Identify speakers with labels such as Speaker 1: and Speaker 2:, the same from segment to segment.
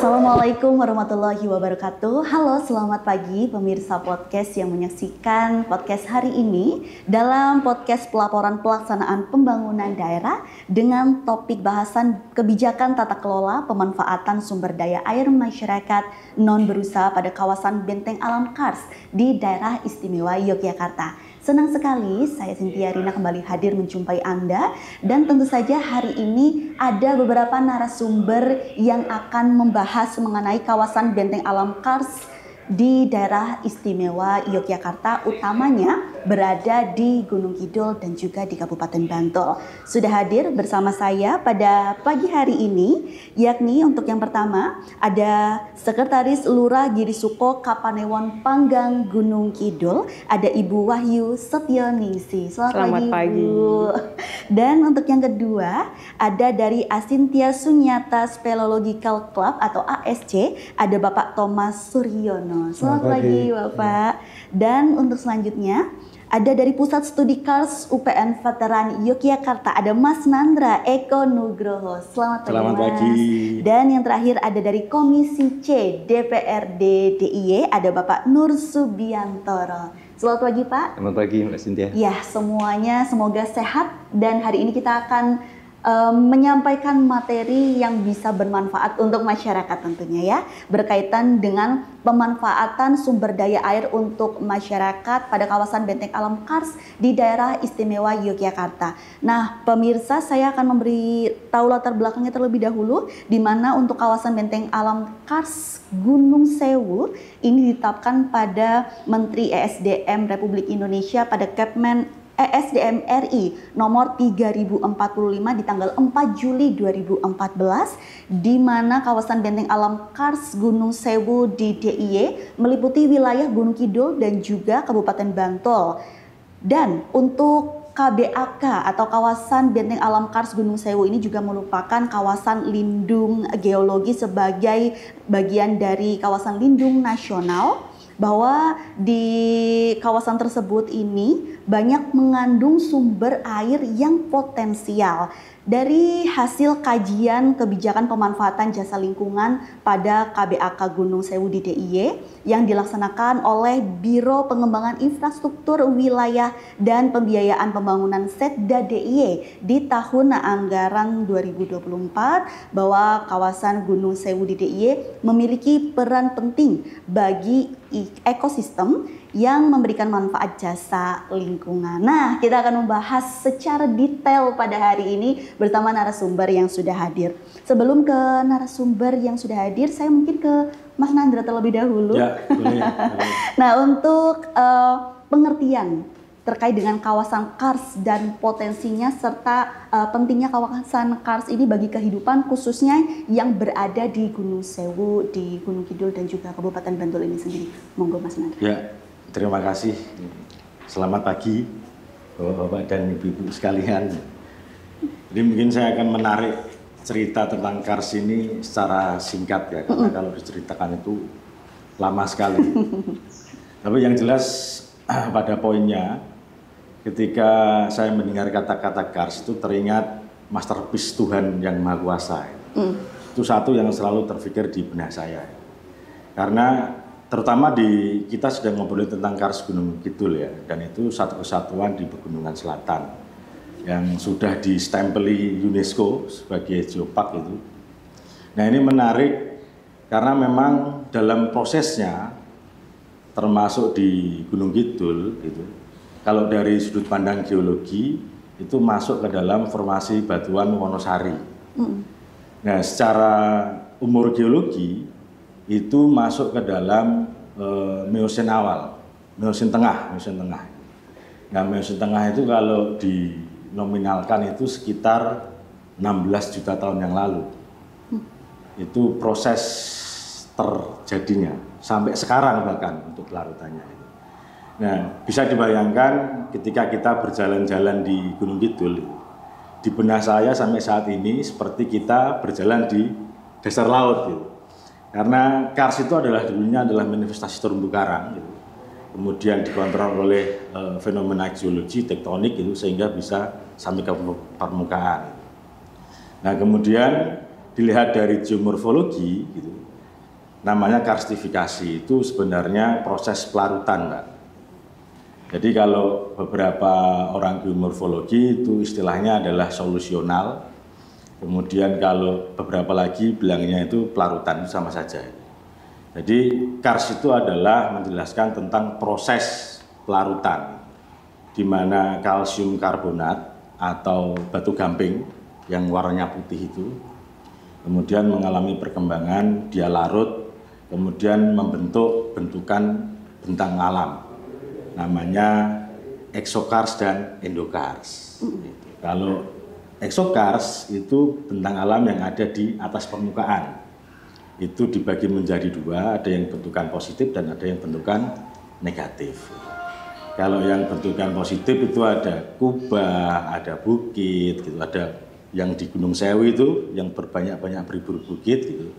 Speaker 1: Assalamualaikum warahmatullahi wabarakatuh. Halo, selamat pagi pemirsa podcast yang menyaksikan podcast hari ini dalam podcast pelaporan pelaksanaan pembangunan daerah dengan topik bahasan kebijakan tata kelola pemanfaatan sumber daya air masyarakat non berusaha pada kawasan Benteng Alam Kars di daerah istimewa Yogyakarta. Senang sekali saya Cynthia Rina kembali hadir menjumpai Anda dan tentu saja hari ini ada beberapa narasumber yang akan membahas mengenai kawasan Benteng Alam Kars di daerah istimewa Yogyakarta, utamanya berada di Gunung Kidul dan juga di Kabupaten Bantul. Sudah hadir bersama saya pada pagi hari ini, yakni untuk yang pertama ada Sekretaris Lurah Girisuko Kapanewon Panggang Gunung Kidul, ada Ibu Wahyu Setioningsih. Selamat pagi, Bu. Dan untuk yang kedua ada dari Asintia Sunyata Speleological Club atau ASC, ada Bapak Thomas Suryono. Selamat pagi Bapak. Dan untuk selanjutnya ada dari Pusat Studi Kars UPN Veteran Yogyakarta, ada Mas Nandra Eko Nugroho. Selamat pagi Mas. Dan yang terakhir ada dari Komisi C DPRD DIY, ada Bapak Nur Subiantoro. Selamat pagi Pak.
Speaker 2: Selamat pagi Mbak Cynthia.
Speaker 1: Ya, semuanya semoga sehat dan hari ini kita akan menyampaikan materi yang bisa bermanfaat untuk masyarakat tentunya ya, berkaitan dengan pemanfaatan sumber daya air untuk masyarakat pada kawasan Benteng Alam Kars di daerah istimewa Yogyakarta. Nah pemirsa, saya akan memberi tahu latar belakangnya terlebih dahulu, di mana untuk kawasan Benteng Alam Kars Gunung Sewu ini ditetapkan pada Menteri ESDM Republik Indonesia pada Kepmen ESDM RI nomor 3045 di tanggal 4 Juli 2014, di mana kawasan Benteng Alam Kars Gunung Sewu di DIY meliputi wilayah Gunung Kidul dan juga Kabupaten Bantul. Dan untuk KBAK atau kawasan Benteng Alam Kars Gunung Sewu ini juga merupakan kawasan lindung geologi sebagai bagian dari kawasan lindung nasional, bahwa di kawasan tersebut ini banyak mengandung sumber air yang potensial. Dari hasil kajian kebijakan pemanfaatan jasa lingkungan pada KBAK Gunung Sewu di DIY yang dilaksanakan oleh Biro Pengembangan Infrastruktur Wilayah dan Pembiayaan Pembangunan Setda DIY di tahun anggaran 2024, bahwa kawasan Gunung Sewu di DIY memiliki peran penting bagi ekosistem yang memberikan manfaat jasa lingkungan. Nah, kita akan membahas secara detail pada hari ini bersama narasumber yang sudah hadir. Sebelum ke narasumber yang sudah hadir, saya mungkin ke Mas Nandra terlebih dahulu.
Speaker 2: Ya, boleh.
Speaker 1: Nah, untuk pengertian terkait dengan kawasan Kars dan potensinya serta pentingnya kawasan Kars ini bagi kehidupan khususnya yang berada di Gunung Sewu, di Gunung Kidul dan juga Kabupaten Bantul ini sendiri. Monggo Mas Nandra.
Speaker 2: Ya, terima kasih. Selamat pagi Bapak-bapak dan Ibu-ibu sekalian. Jadi mungkin saya akan menarik cerita tentang Kars ini secara singkat ya, karena kalau diceritakan itu lama sekali. Tapi yang jelas pada poinnya, ketika saya mendengar kata-kata Kars itu teringat masterpiece Tuhan yang Maha Kuasa. Itu satu yang selalu terpikir di benak saya. Karena terutama kita sedang ngobrolin tentang Kars Gunung Kidul ya, dan itu satu kesatuan di Pegunungan Selatan yang sudah distempeli UNESCO sebagai geopark itu. Nah ini menarik karena memang dalam prosesnya, termasuk di Gunung Kidul gitu, kalau dari sudut pandang geologi itu masuk ke dalam formasi batuan Wonosari. Nah secara umur geologi itu masuk ke dalam Miocene awal, Miocene tengah. Nah Miocene tengah itu kalau dinominalkan itu sekitar 16 juta tahun yang lalu. Itu proses terjadinya sampai sekarang bahkan untuk larutannya. Nah, bisa dibayangkan ketika kita berjalan-jalan di Gunung Kidul, di benak saya sampai saat ini seperti kita berjalan di dasar laut gitu. Karena Kars itu dulunya adalah manifestasi terumbu karang gitu. Kemudian dikontrol oleh fenomena geologi tektonik itu sehingga bisa sampai ke permukaan. Nah, kemudian dilihat dari geomorfologi gitu. namanya karstifikasi. Itu sebenarnya proses pelarutan, Mbak. Jadi kalau beberapa orang geomorfologi itu istilahnya adalah solusional. Kemudian kalau beberapa lagi bilangnya itu pelarutan, itu sama saja. Jadi kars itu adalah menjelaskan tentang proses pelarutan, di mana kalsium karbonat atau batu gamping yang warnanya putih itu kemudian mengalami perkembangan, dia larut, kemudian membentuk bentukan bentang alam, namanya exokars dan endokars. Kalau exokars itu bentang alam yang ada di atas permukaan. Itu dibagi menjadi dua, ada yang bentukan positif dan ada yang bentukan negatif. Kalau yang bentukan positif itu ada kubah, ada bukit, gitu, ada yang di Gunung Sewu itu yang berbanyak-banyak beribu bukit gitu.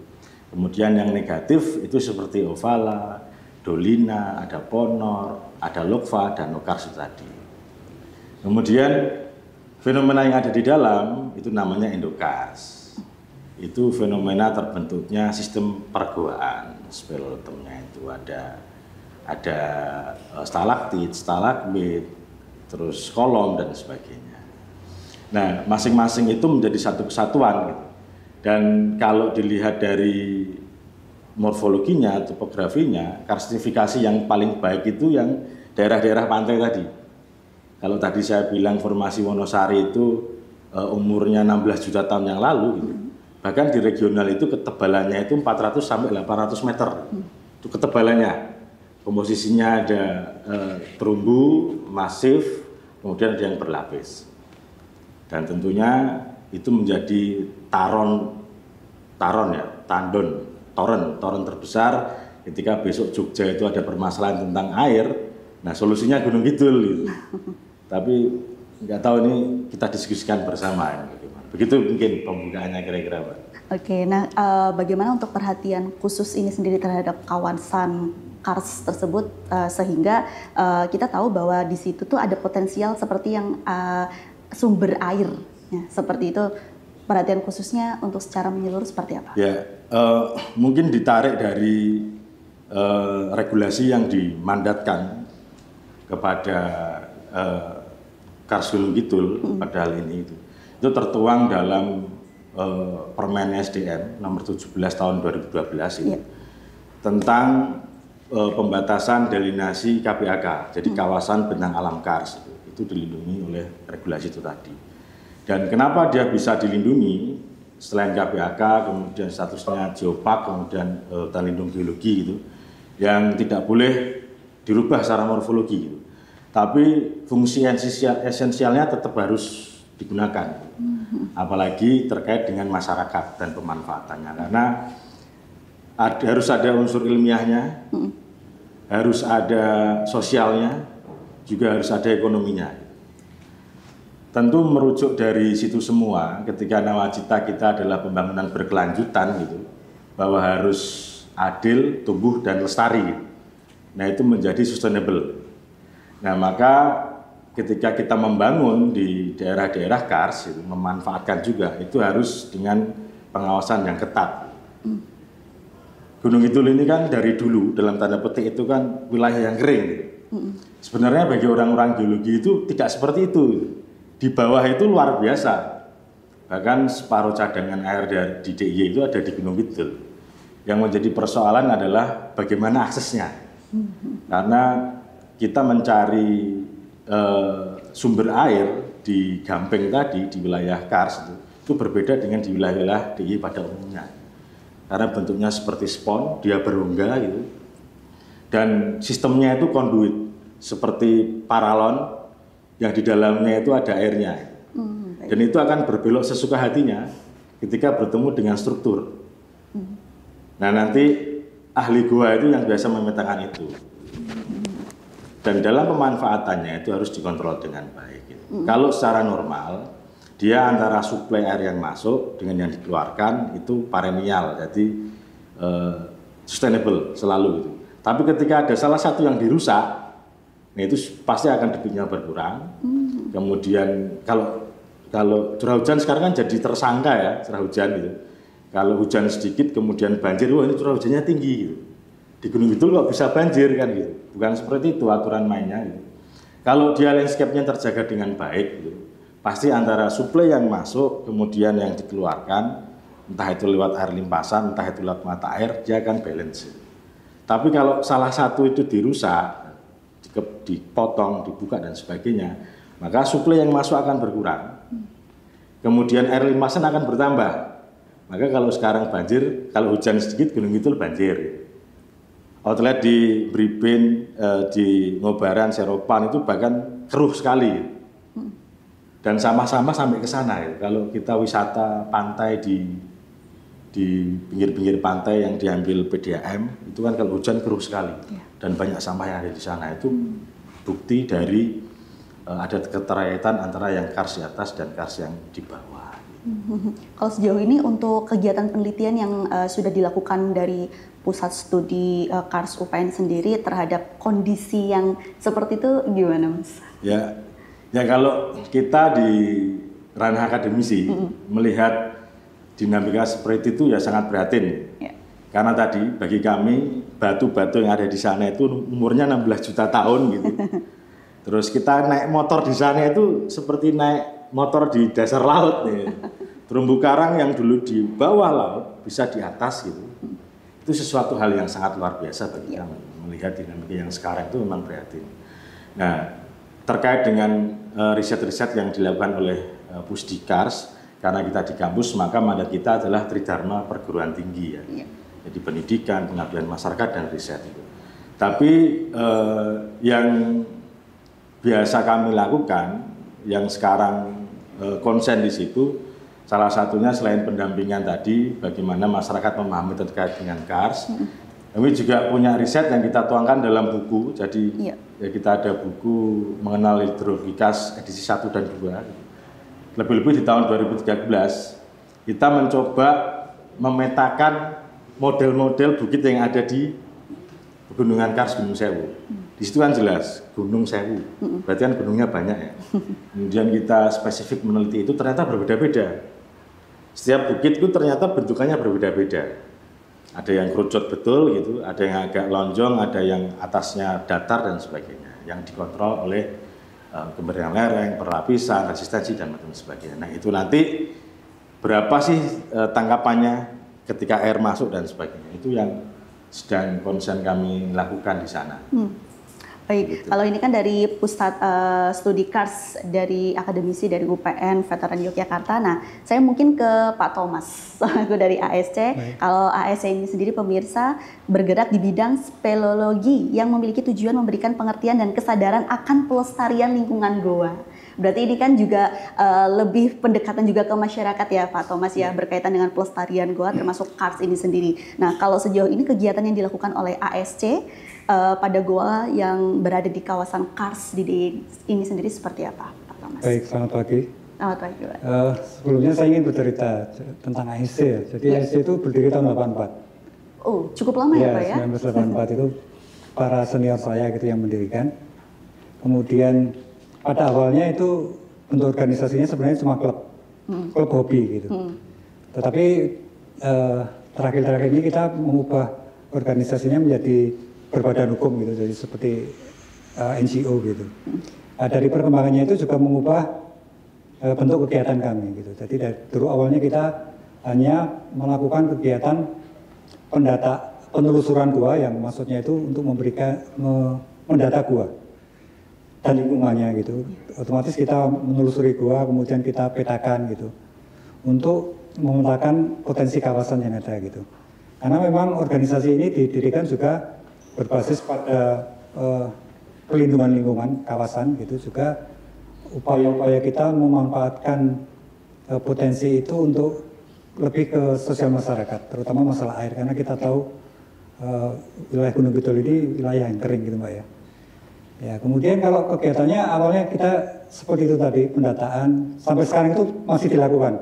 Speaker 2: Kemudian yang negatif itu seperti ovala, dolina, ada ponor, ada lokva dan okars tadi. Kemudian fenomena yang ada di dalam itu namanya endokars. Itu fenomena terbentuknya sistem pergoaan, speleotemnya itu ada stalaktit, stalagmit, terus kolom dan sebagainya. Nah, masing-masing itu menjadi satu kesatuan gitu. Dan kalau dilihat dari morfologinya, topografinya, karstifikasi yang paling baik itu yang daerah-daerah pantai tadi. Kalau tadi saya bilang formasi Wonosari itu umurnya 16 juta tahun yang lalu gitu. Bahkan di regional itu ketebalannya itu 400 sampai 800 meter. Itu ketebalannya. Komposisinya ada terumbu, masif, kemudian ada yang berlapis. Dan tentunya itu menjadi toren terbesar ketika besok Jogja itu ada permasalahan tentang air. Nah, solusinya Gunung Kidul gitu. Tapi nggak tahu ini kita diskusikan bersama. Begitu mungkin pembukaannya kira-kira, Pak.
Speaker 1: Oke, nah bagaimana untuk perhatian khusus ini sendiri terhadap kawasan kars tersebut sehingga kita tahu bahwa di situ tuh ada potensial seperti yang sumber air, ya, seperti itu. Perhatian khususnya untuk secara menyeluruh seperti apa?
Speaker 2: Ya, mungkin ditarik dari regulasi yang dimandatkan kepada Kars Gunung Kidul pada hal ini itu tertuang dalam Permen SDM nomor 17 tahun 2012 ini, tentang pembatasan delinasi KBAK, jadi kawasan bentang alam kars itu dilindungi oleh regulasi itu tadi. Dan kenapa dia bisa dilindungi selain KBAK, kemudian statusnya geopark, kemudian hutan lindung geologi gitu, yang tidak boleh dirubah secara morfologi gitu. Tapi fungsi esensialnya tetap harus digunakan, apalagi terkait dengan masyarakat dan pemanfaatannya, karena harus ada unsur ilmiahnya, harus ada sosialnya, juga harus ada ekonominya. Tentu merujuk dari situ semua, ketika nawacita kita adalah pembangunan berkelanjutan gitu, bahwa harus adil, tumbuh dan lestari. Nah, itu menjadi sustainable. Nah, maka ketika kita membangun di daerah-daerah kars, itu memanfaatkan juga, itu harus dengan pengawasan yang ketat. Gunung Kidul ini kan dari dulu dalam tanda petik itu kan wilayah yang kering. Sebenarnya bagi orang-orang geologi itu tidak seperti itu. Di bawah itu luar biasa. Bahkan separuh cadangan air di DIY itu ada di Gunung Kidul. Yang menjadi persoalan adalah bagaimana aksesnya. Karena kita mencari sumber air di Gampeng tadi, di wilayah kars itu berbeda dengan di wilayah DIY pada umumnya. Karena bentuknya seperti spon, dia berongga gitu. Dan sistemnya itu konduit, seperti paralon yang di dalamnya itu ada airnya. Dan itu akan berbelok sesuka hatinya ketika bertemu dengan struktur. Nah, nanti ahli gua itu yang biasa memetakan itu. Dan dalam pemanfaatannya itu harus dikontrol dengan baik. Kalau secara normal, dia antara suplai air yang masuk dengan yang dikeluarkan itu perennial, jadi sustainable selalu itu. Tapi ketika ada salah satu yang dirusak, nah itu pasti akan debitnya berkurang. Kemudian kalau curah hujan sekarang kan jadi tersangka ya, curah hujan gitu. Kalau hujan sedikit kemudian banjir, wah ini curah hujannya tinggi gitu. Di Gunung Kidul kok bisa banjir kan gitu. Bukan seperti itu aturan mainnya gitu. Kalau dia landscape-nya terjaga dengan baik gitu, pasti antara suplai yang masuk kemudian yang dikeluarkan, entah itu lewat air limpasan, entah itu lewat mata air, dia akan balance. Tapi kalau salah satu itu dirusak, dipotong, dibuka dan sebagainya, maka suplai yang masuk akan berkurang. Kemudian air limpasan akan bertambah. Maka kalau sekarang banjir, kalau hujan sedikit Gunung Kidul banjir. Outlet di Bribin, di Ngobaran, Seropan itu bahkan keruh sekali. Dan sama-sama sampai ke sana. Kalau kita wisata pantai di pinggir-pinggir pantai yang diambil PDAM, itu kan kalau hujan keruh sekali. Dan banyak sampah yang ada di sana. Itu bukti dari ada keterkaitan antara yang kars di atas dan kars yang di bawah.
Speaker 1: Kalau sejauh ini untuk kegiatan penelitian yang sudah dilakukan dari Pusat Studi Kars UPN sendiri terhadap kondisi yang seperti itu gimana, Mas?
Speaker 2: Ya kalau kita di ranah akademisi melihat dinamika seperti itu ya sangat prihatin. Karena tadi bagi kami batu-batu yang ada di sana itu umurnya 16 juta tahun gitu. Terus kita naik motor di sana itu seperti naik motor di dasar laut nih. Terumbu karang yang dulu di bawah laut bisa di atas gitu. Itu sesuatu hal yang sangat luar biasa bagi kami. Melihat dinamika yang sekarang itu memang prihatin. Nah, terkait dengan riset-riset yang dilakukan oleh Pusdikars, karena kita di kampus, maka mandat kita adalah Tridharma perguruan tinggi ya. Jadi pendidikan, pengabdian masyarakat dan riset itu. Tapi yang biasa kami lakukan, yang sekarang konsen di situ, salah satunya selain pendampingan tadi, bagaimana masyarakat memahami terkait dengan Kars. Kami juga punya riset yang kita tuangkan dalam buku. Jadi ya kita ada buku mengenal hidrologi Kars edisi 1 dan 2. Lebih-lebih di tahun 2013, kita mencoba memetakan model-model bukit yang ada di Pegunungan Kars Gunung Sewu. Di situ kan jelas Gunung Sewu, berarti kan gunungnya banyak ya. Kemudian kita spesifik meneliti itu ternyata berbeda-beda. Setiap bukit itu ternyata bentukannya berbeda-beda. Ada yang kerucut betul gitu, ada yang agak lonjong, ada yang atasnya datar dan sebagainya. Yang dikontrol oleh kemirian lereng, perlapisan, resistensi dan macam sebagainya. Nah itu nanti berapa sih tangkapannya ketika air masuk dan sebagainya. Itu yang sedang konsen kami lakukan di sana.
Speaker 1: Baik, gitu. Kalau ini kan dari Pusat Studi Kars dari akademisi dari UPN Veteran Yogyakarta. Nah, saya mungkin ke Pak Thomas, aku dari ASC. Baik. Kalau ASC ini sendiri pemirsa bergerak di bidang speleologi yang memiliki tujuan memberikan pengertian dan kesadaran akan pelestarian lingkungan goa. Berarti ini kan juga lebih pendekatan juga ke masyarakat ya Pak Thomas ya, berkaitan dengan pelestarian goa termasuk Kars ini sendiri. Nah, kalau sejauh ini kegiatan yang dilakukan oleh ASC pada goa yang berada di kawasan Kars di ini sendiri seperti apa, Pak Thomas?
Speaker 3: Baik, selamat pagi.
Speaker 1: Selamat pagi, Pak.
Speaker 3: Sebelumnya saya ingin bercerita tentang ASC. Jadi ASC itu berdiri tahun 84.
Speaker 1: Oh, cukup lama ya Pak ya?
Speaker 3: 1984 itu para senior saya gitu yang mendirikan. Kemudian pada awalnya itu bentuk organisasinya sebenarnya cuma klub hobi gitu. Tetapi terakhir-terakhir ini kita mengubah organisasinya menjadi berbadan hukum gitu, jadi seperti NGO gitu. Nah, dari perkembangannya itu juga mengubah bentuk kegiatan kami gitu. Jadi dari dulu awalnya kita hanya melakukan kegiatan penelusuran gua yang maksudnya itu untuk mendata gua dan lingkungannya gitu. Otomatis kita menelusuri gua, kemudian kita petakan gitu untuk memetakan potensi kawasan yang ada gitu. Karena memang organisasi ini didirikan juga berbasis pada pelindungan lingkungan kawasan gitu, juga upaya-upaya kita memanfaatkan potensi itu untuk lebih ke sosial masyarakat, terutama masalah air, karena kita tahu wilayah Gunung Kidul ini wilayah yang kering gitu Mbak ya. Ya, kemudian kalau kegiatannya awalnya kita seperti itu tadi, pendataan sampai sekarang itu masih dilakukan.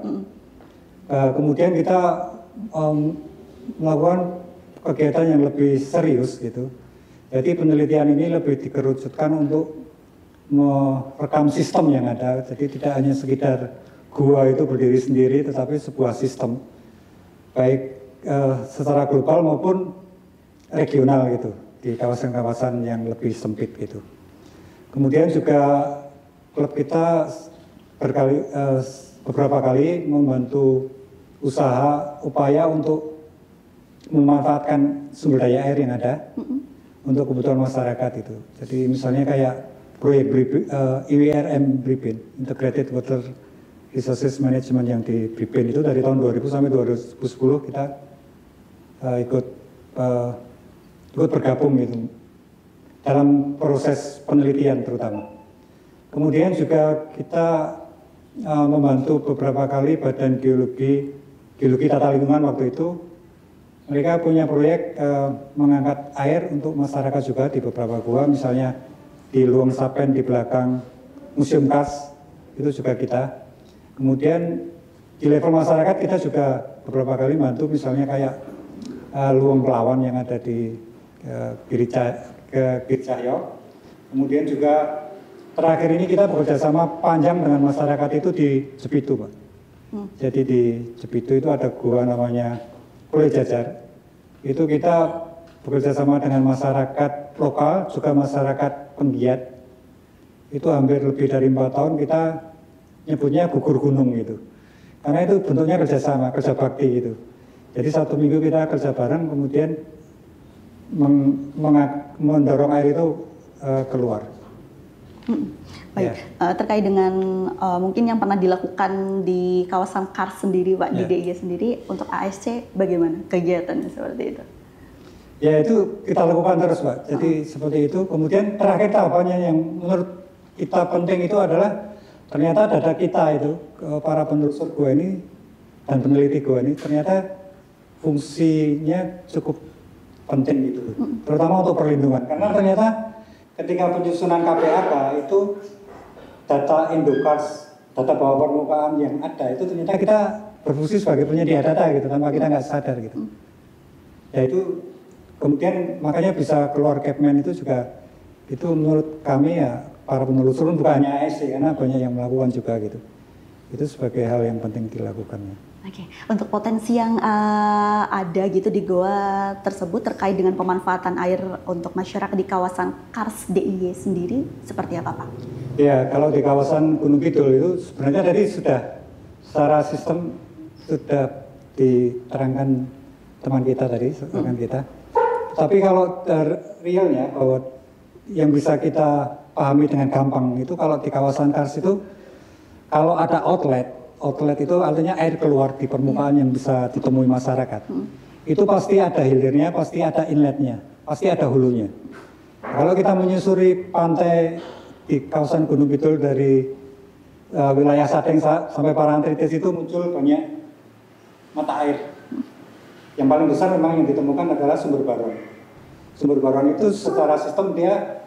Speaker 3: Kemudian kita melakukan kegiatan yang lebih serius gitu. Jadi penelitian ini lebih dikerucutkan untuk merekam sistem yang ada. Jadi tidak hanya sekedar gua itu berdiri sendiri, tetapi sebuah sistem baik secara global maupun regional gitu, di kawasan-kawasan yang lebih sempit gitu. Kemudian juga klub kita beberapa kali membantu upaya untuk memanfaatkan sumber daya air yang ada untuk kebutuhan masyarakat itu. Jadi misalnya kayak proyek IWRM Bripin, Integrated Water Resources Management yang di Bripin itu dari tahun 2000 sampai 2010 kita ikut bergabung gitu dalam proses penelitian terutama. Kemudian juga kita membantu beberapa kali Badan Geologi Tata Lingkungan waktu itu. Mereka punya proyek mengangkat air untuk masyarakat juga di beberapa gua, misalnya di Luang Sapen di belakang Museum Kars, itu juga kita. Kemudian di level masyarakat kita juga beberapa kali bantu, misalnya kayak Luang Pelawan yang ada di Giricahyo. Kemudian juga terakhir ini kita bekerja sama panjang dengan masyarakat itu di Jepitu, Pak. Jadi di Jepitu itu ada gua namanya Kule Jajar. Itu kita bekerja sama dengan masyarakat lokal, juga masyarakat penggiat. Itu hampir lebih dari 4 tahun kita nyebutnya gugur gunung gitu. Karena itu bentuknya kerjasama, kerja bakti gitu. Jadi 1 minggu kita kerja bareng, kemudian mendorong air itu keluar.
Speaker 1: Baik, ya. Terkait dengan mungkin yang pernah dilakukan di kawasan Kars sendiri, Pak, di DIY sendiri, untuk ASC bagaimana kegiatannya seperti itu?
Speaker 3: Ya itu kita lakukan terus, Pak. Jadi seperti itu. Kemudian terakhir tahapannya yang menurut kita penting itu adalah ternyata data kita itu, para penelusur gua ini dan peneliti gua ini ternyata fungsinya cukup penting gitu, terutama untuk perlindungan. Karena ternyata ketika penyusunan KPAK itu data Indokars, data bawah permukaan yang ada itu ternyata kita berfungsi sebagai penyedia data gitu tanpa kita nggak sadar gitu. Ya itu kemudian makanya bisa keluar Capman itu juga itu menurut kami ya para penelusur bukan hanya ASC karena banyak yang melakukan juga gitu. Itu sebagai hal yang penting dilakukannya.
Speaker 1: Oke, untuk potensi yang ada gitu di goa tersebut terkait dengan pemanfaatan air untuk masyarakat di kawasan Kars DIY sendiri seperti apa, Pak?
Speaker 3: Ya, kalau di kawasan Gunung Kidul itu sebenarnya tadi sudah secara sistem sudah diterangkan teman kita tadi, rekan kita. Tapi kalau realnya bahwa yang bisa kita pahami dengan gampang itu kalau di kawasan Kars itu kalau ada outlet itu artinya air keluar di permukaan yang bisa ditemui masyarakat. Itu pasti ada hilirnya, pasti ada inletnya, pasti ada hulunya. Kalau kita menyusuri pantai di kawasan Gunung Kidul dari wilayah Sadeng sampai Parangtritis itu muncul banyak mata air. Yang paling besar memang yang ditemukan adalah sumber baron. Sumber baron itu secara sistem dia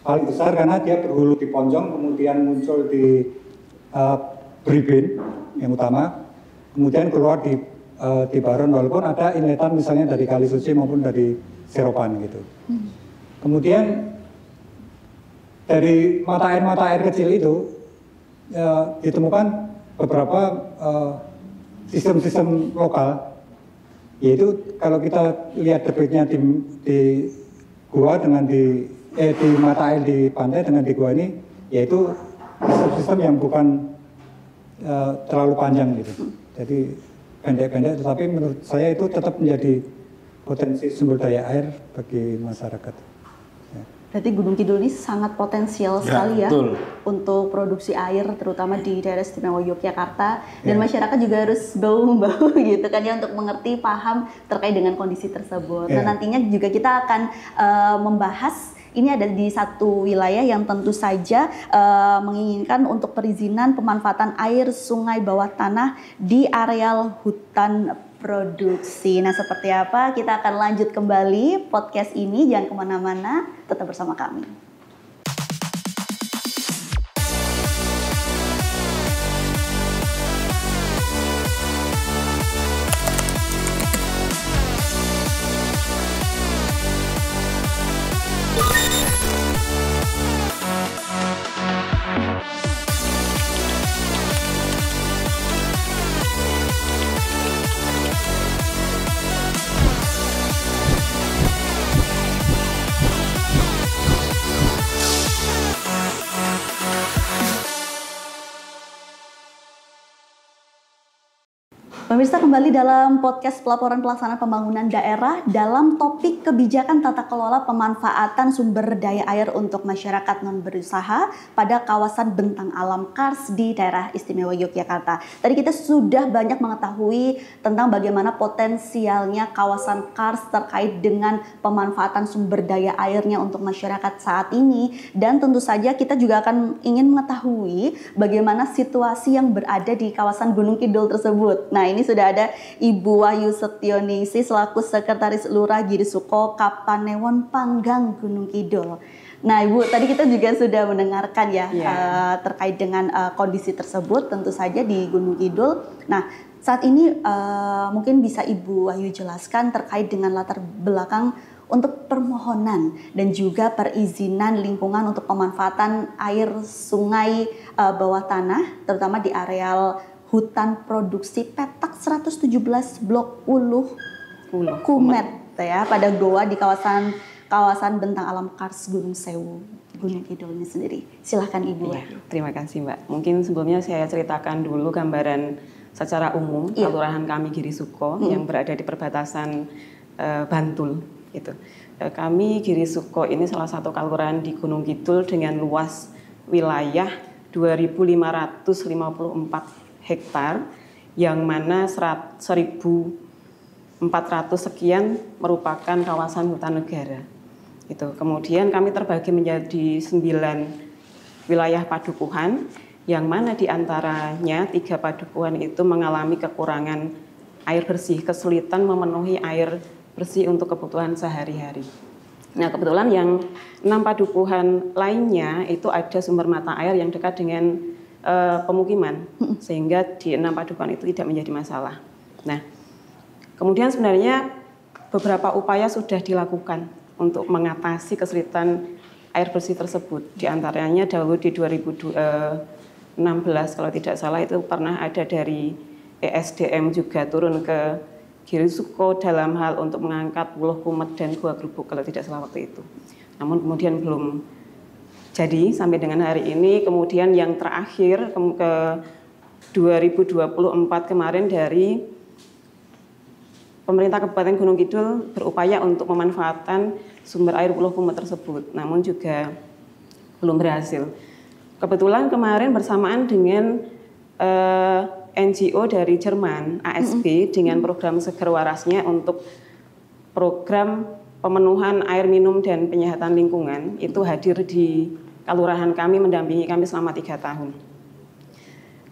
Speaker 3: paling besar karena dia berhulu di Ponjong, kemudian muncul di Bripin yang utama, kemudian keluar di Baron, walaupun ada inletan misalnya dari Kali Suci maupun dari Seropan gitu. Kemudian dari mata air kecil itu ditemukan beberapa sistem-sistem lokal, yaitu kalau kita lihat debitnya di gua dengan di mata air di pantai dengan di gua ini, yaitu sistem yang bukan terlalu panjang gitu, jadi pendek-pendek, tetapi menurut saya itu tetap menjadi potensi sumber daya air bagi masyarakat. Ya.
Speaker 1: Berarti Gunung Kidul ini sangat potensial sekali ya untuk produksi air, terutama di daerah istimewa Yogyakarta, dan masyarakat juga harus bahu-membahu gitu kan ya untuk mengerti, paham terkait dengan kondisi tersebut. Nah nantinya juga kita akan membahas. Ini ada di satu wilayah yang tentu saja menginginkan untuk perizinan pemanfaatan air sungai bawah tanah di areal hutan produksi. Nah seperti apa? Kita akan lanjut kembali podcast ini. Jangan kemana-mana, tetap bersama kami. Pemirsa, kembali dalam podcast pelaporan pelaksanaan pembangunan daerah dalam topik kebijakan tata kelola pemanfaatan sumber daya air untuk masyarakat non-berusaha pada kawasan bentang alam Kars di daerah istimewa Yogyakarta. Tadi kita sudah banyak mengetahui tentang bagaimana potensialnya kawasan Kars terkait dengan pemanfaatan sumber daya airnya untuk masyarakat saat ini, dan tentu saja kita juga akan ingin mengetahui bagaimana situasi yang berada di kawasan Gunung Kidul tersebut. Nah, ini sudah ada Ibu Wahyu Setioningsih selaku Sekretaris Lurah Girisuko Kapanewon Panggang Gunung Kidul. Nah, Ibu, tadi kita juga sudah mendengarkan ya terkait dengan kondisi tersebut tentu saja di Gunung Kidul. Nah, saat ini mungkin bisa Ibu Wahyu jelaskan terkait dengan latar belakang untuk permohonan dan juga perizinan lingkungan untuk pemanfaatan air sungai bawah tanah, terutama di areal hutan produksi petak 117 blok Uluh Kumet ya, pada goa di kawasan bentang alam Kars Gunung Sewu Gunung Kidul ini sendiri. Silahkan Ibu.
Speaker 4: Terima kasih Mbak. Mungkin sebelumnya saya ceritakan dulu gambaran secara umum kelurahan kami Girisuko yang berada di perbatasan Bantul. Gitu. Kami Girisuko ini salah satu kelurahan di Gunung Kidul dengan luas wilayah 2.554 hektar, yang mana 1.400 sekian merupakan kawasan hutan negara. Itu. Kemudian kami terbagi menjadi 9 wilayah padukuhan, yang mana diantaranya 3 padukuhan itu mengalami kekurangan air bersih, kesulitan memenuhi air bersih untuk kebutuhan sehari-hari. Nah, kebetulan yang 6 padukuhan lainnya itu ada sumber mata air yang dekat dengan pemukiman, sehingga di 6 padukuhan itu tidak menjadi masalah. Nah, kemudian sebenarnya beberapa upaya sudah dilakukan untuk mengatasi kesulitan air bersih tersebut. Di antaranya dahulu di 2016 kalau tidak salah itu pernah ada dari ESDM juga turun ke Girisuko dalam hal untuk mengangkat Uluh Kumet dan Gua Grubuk kalau tidak salah waktu itu. Namun kemudian belum jadi sampai dengan hari ini. Kemudian yang terakhir ke 2024 kemarin dari pemerintah Kabupaten Gunung Kidul berupaya untuk memanfaatkan sumber air Uluh Kumet tersebut, namun juga belum berhasil. Kebetulan kemarin bersamaan dengan NGO dari Jerman, ASB, dengan program Seger Warasnya untuk program pemenuhan air minum dan penyehatan lingkungan, itu hadir di kelurahan kami, mendampingi kami selama 3 tahun.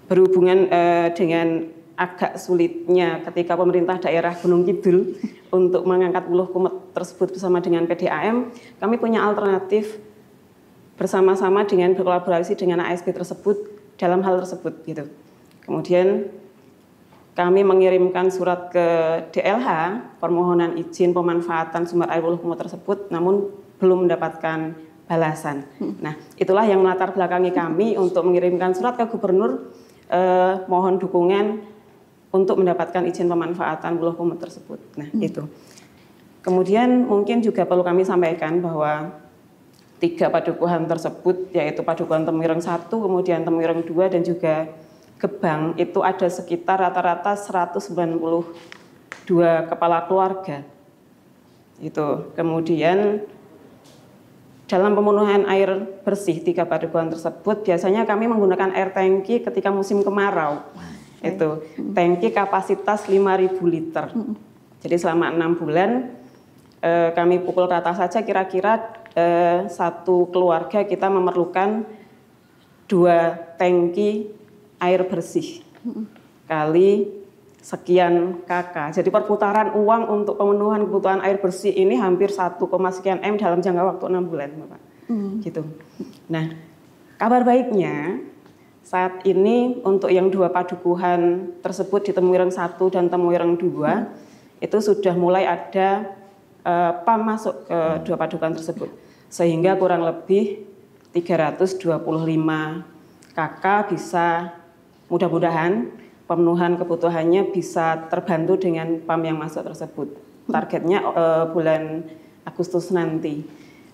Speaker 4: Berhubungan dengan agak sulitnya ketika pemerintah daerah Gunung Kidul untuk mengangkat Uluh Kumet tersebut bersama dengan PDAM, kami punya alternatif bersama-sama dengan berkolaborasi dengan ASB tersebut dalam hal tersebut gitu. Kemudian kami mengirimkan surat ke DLH permohonan izin pemanfaatan sumber air Uluh Kumet tersebut, namun belum mendapatkan balasan. Nah, itulah yang melatar belakangi kami untuk mengirimkan surat ke gubernur mohon dukungan untuk mendapatkan izin pemanfaatan Uluh Kumet tersebut. Nah, itu. Kemudian mungkin juga perlu kami sampaikan bahwa 3 padukuhan tersebut, yaitu Padukuhan Temireng 1, kemudian Temireng 2, dan juga Gebang, itu ada sekitar rata-rata 192 kepala keluarga. Itu. Kemudian dalam pemenuhan air bersih 3 padukuhan tersebut, biasanya kami menggunakan air tangki ketika musim kemarau. Itu tangki kapasitas 5.000 liter. Jadi selama 6 bulan kami pukul rata saja kira-kira satu keluarga kita memerlukan 2 tangki air bersih kali sekian KK. Jadi perputaran uang untuk pemenuhan kebutuhan air bersih ini hampir 1, sekian M dalam jangka waktu 6 bulan, Bapak. Gitu. Nah, kabar baiknya saat ini untuk yang 2 padukuhan tersebut di Temireng 1 dan Temireng 2 itu sudah mulai ada PAM masuk ke 2 padukuhan tersebut. Sehingga kurang lebih 325 KK bisa mudah-mudahan pemenuhan kebutuhannya bisa terbantu dengan PAM yang masuk tersebut. Targetnya bulan Agustus nanti.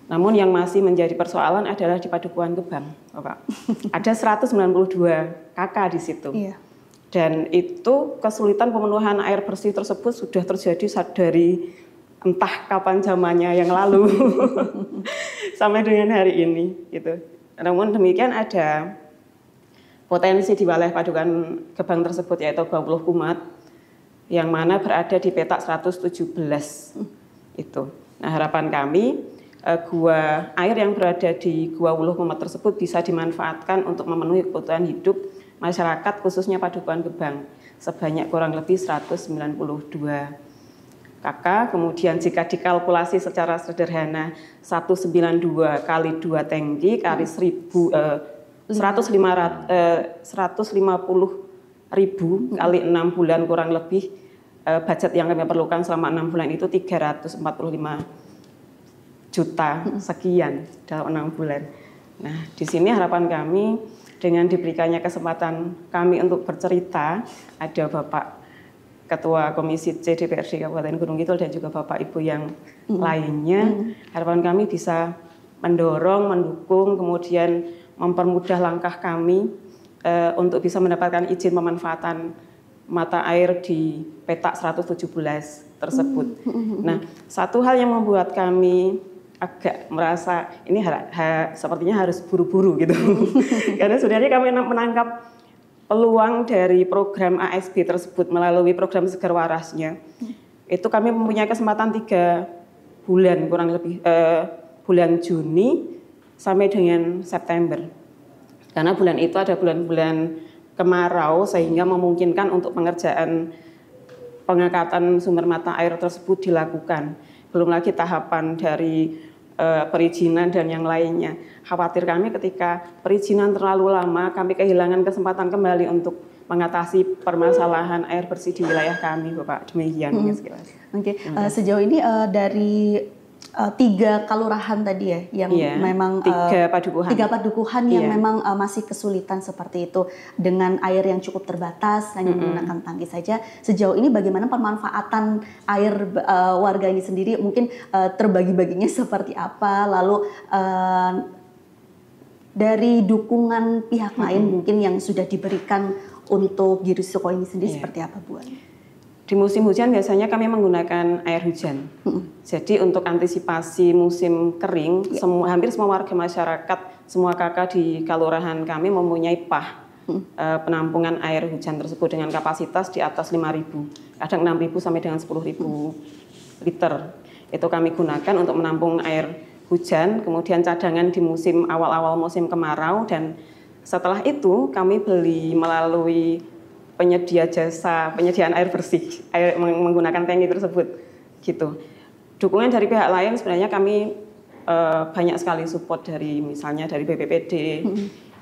Speaker 4: Namun yang masih menjadi persoalan adalah di Padukuhan Gebang, Bapak. Ada 192 KK di situ. Iya. Dan itu kesulitan pemenuhan air bersih tersebut sudah terjadi dari entah kapan zamannya yang lalu sampai dengan hari ini gitu. Namun demikian ada potensi di wilayah Padukan Gebang tersebut yaitu Gua Wuluh Kumat yang mana berada di petak 117 itu. Nah, harapan kami gua air yang berada di Gua Wuluh Kumat tersebut bisa dimanfaatkan untuk memenuhi kebutuhan hidup masyarakat khususnya Padukuhan Gebang sebanyak kurang lebih 192 kakak. Kemudian jika dikalkulasi secara sederhana 192 kali 2 tangki kali 150.000 kali 6 bulan kurang lebih budget yang kami perlukan selama 6 bulan itu 345 juta sekian dalam 6 bulan. Nah, di sini harapan kami dengan diberikannya kesempatan kami untuk bercerita, ada Bapak Ketua Komisi C DPRD Kabupaten Gunung Kidul dan juga Bapak Ibu yang lainnya, harapan kami bisa mendorong, mendukung, kemudian mempermudah langkah kami untuk bisa mendapatkan izin pemanfaatan mata air di petak 117 tersebut. Nah, satu hal yang membuat kami agak merasa ini sepertinya harus buru-buru gitu. Karena sebenarnya kami menangkap peluang dari program ASB tersebut melalui program Segar Warasnya. Itu kami mempunyai kesempatan 3 bulan kurang lebih bulan Juni sampai dengan September. Karena bulan itu ada bulan-bulan kemarau sehingga memungkinkan untuk pengerjaan pengangkatan sumber mata air tersebut dilakukan. Belum lagi tahapan dari perizinan dan yang lainnya. Khawatir kami ketika perizinan terlalu lama, kami kehilangan kesempatan kembali untuk mengatasi permasalahan air bersih di wilayah kami, Bapak. Demikian.
Speaker 1: Oke. Sejauh ini dari 3 kalurahan tadi ya, yang memang
Speaker 4: 3 padukuhan
Speaker 1: yang memang masih kesulitan seperti itu dengan air yang cukup terbatas, hanya menggunakan tangki saja. Sejauh ini bagaimana pemanfaatan air warga ini sendiri, mungkin terbagi-baginya seperti apa, lalu dari dukungan pihak lain mungkin yang sudah diberikan untuk Girisuko ini sendiri seperti apa, Bu?
Speaker 4: Di musim hujan biasanya kami menggunakan air hujan. Jadi untuk antisipasi musim kering, hampir semua warga masyarakat, semua kakak di kalurahan kami mempunyai pah penampungan air hujan tersebut dengan kapasitas di atas 5.000, kadang 6.000 sampai dengan 10.000 liter. Itu kami gunakan untuk menampung air hujan, kemudian cadangan di musim awal-awal musim kemarau, dan setelah itu kami beli melalui penyedia jasa penyediaan air bersih, menggunakan tangki tersebut, gitu. Dukungan dari pihak lain sebenarnya kami banyak sekali support dari misalnya dari BPPD,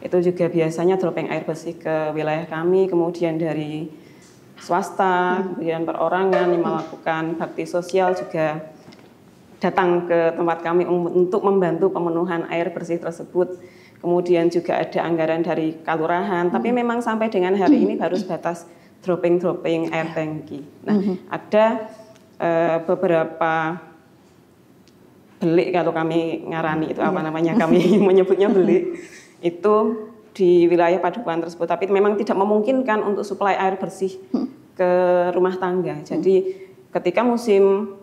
Speaker 4: itu juga biasanya dropping air bersih ke wilayah kami, kemudian dari swasta, kemudian perorangan yang melakukan bakti sosial juga datang ke tempat kami untuk membantu pemenuhan air bersih tersebut. Kemudian juga ada anggaran dari kalurahan, tapi memang sampai dengan hari ini baru sebatas dropping air tangki. Nah, ada beberapa belik, kalau kami ngarani itu apa namanya, kami menyebutnya belik, itu di wilayah padukuhan tersebut, tapi memang tidak memungkinkan untuk suplai air bersih ke rumah tangga. Jadi ketika musim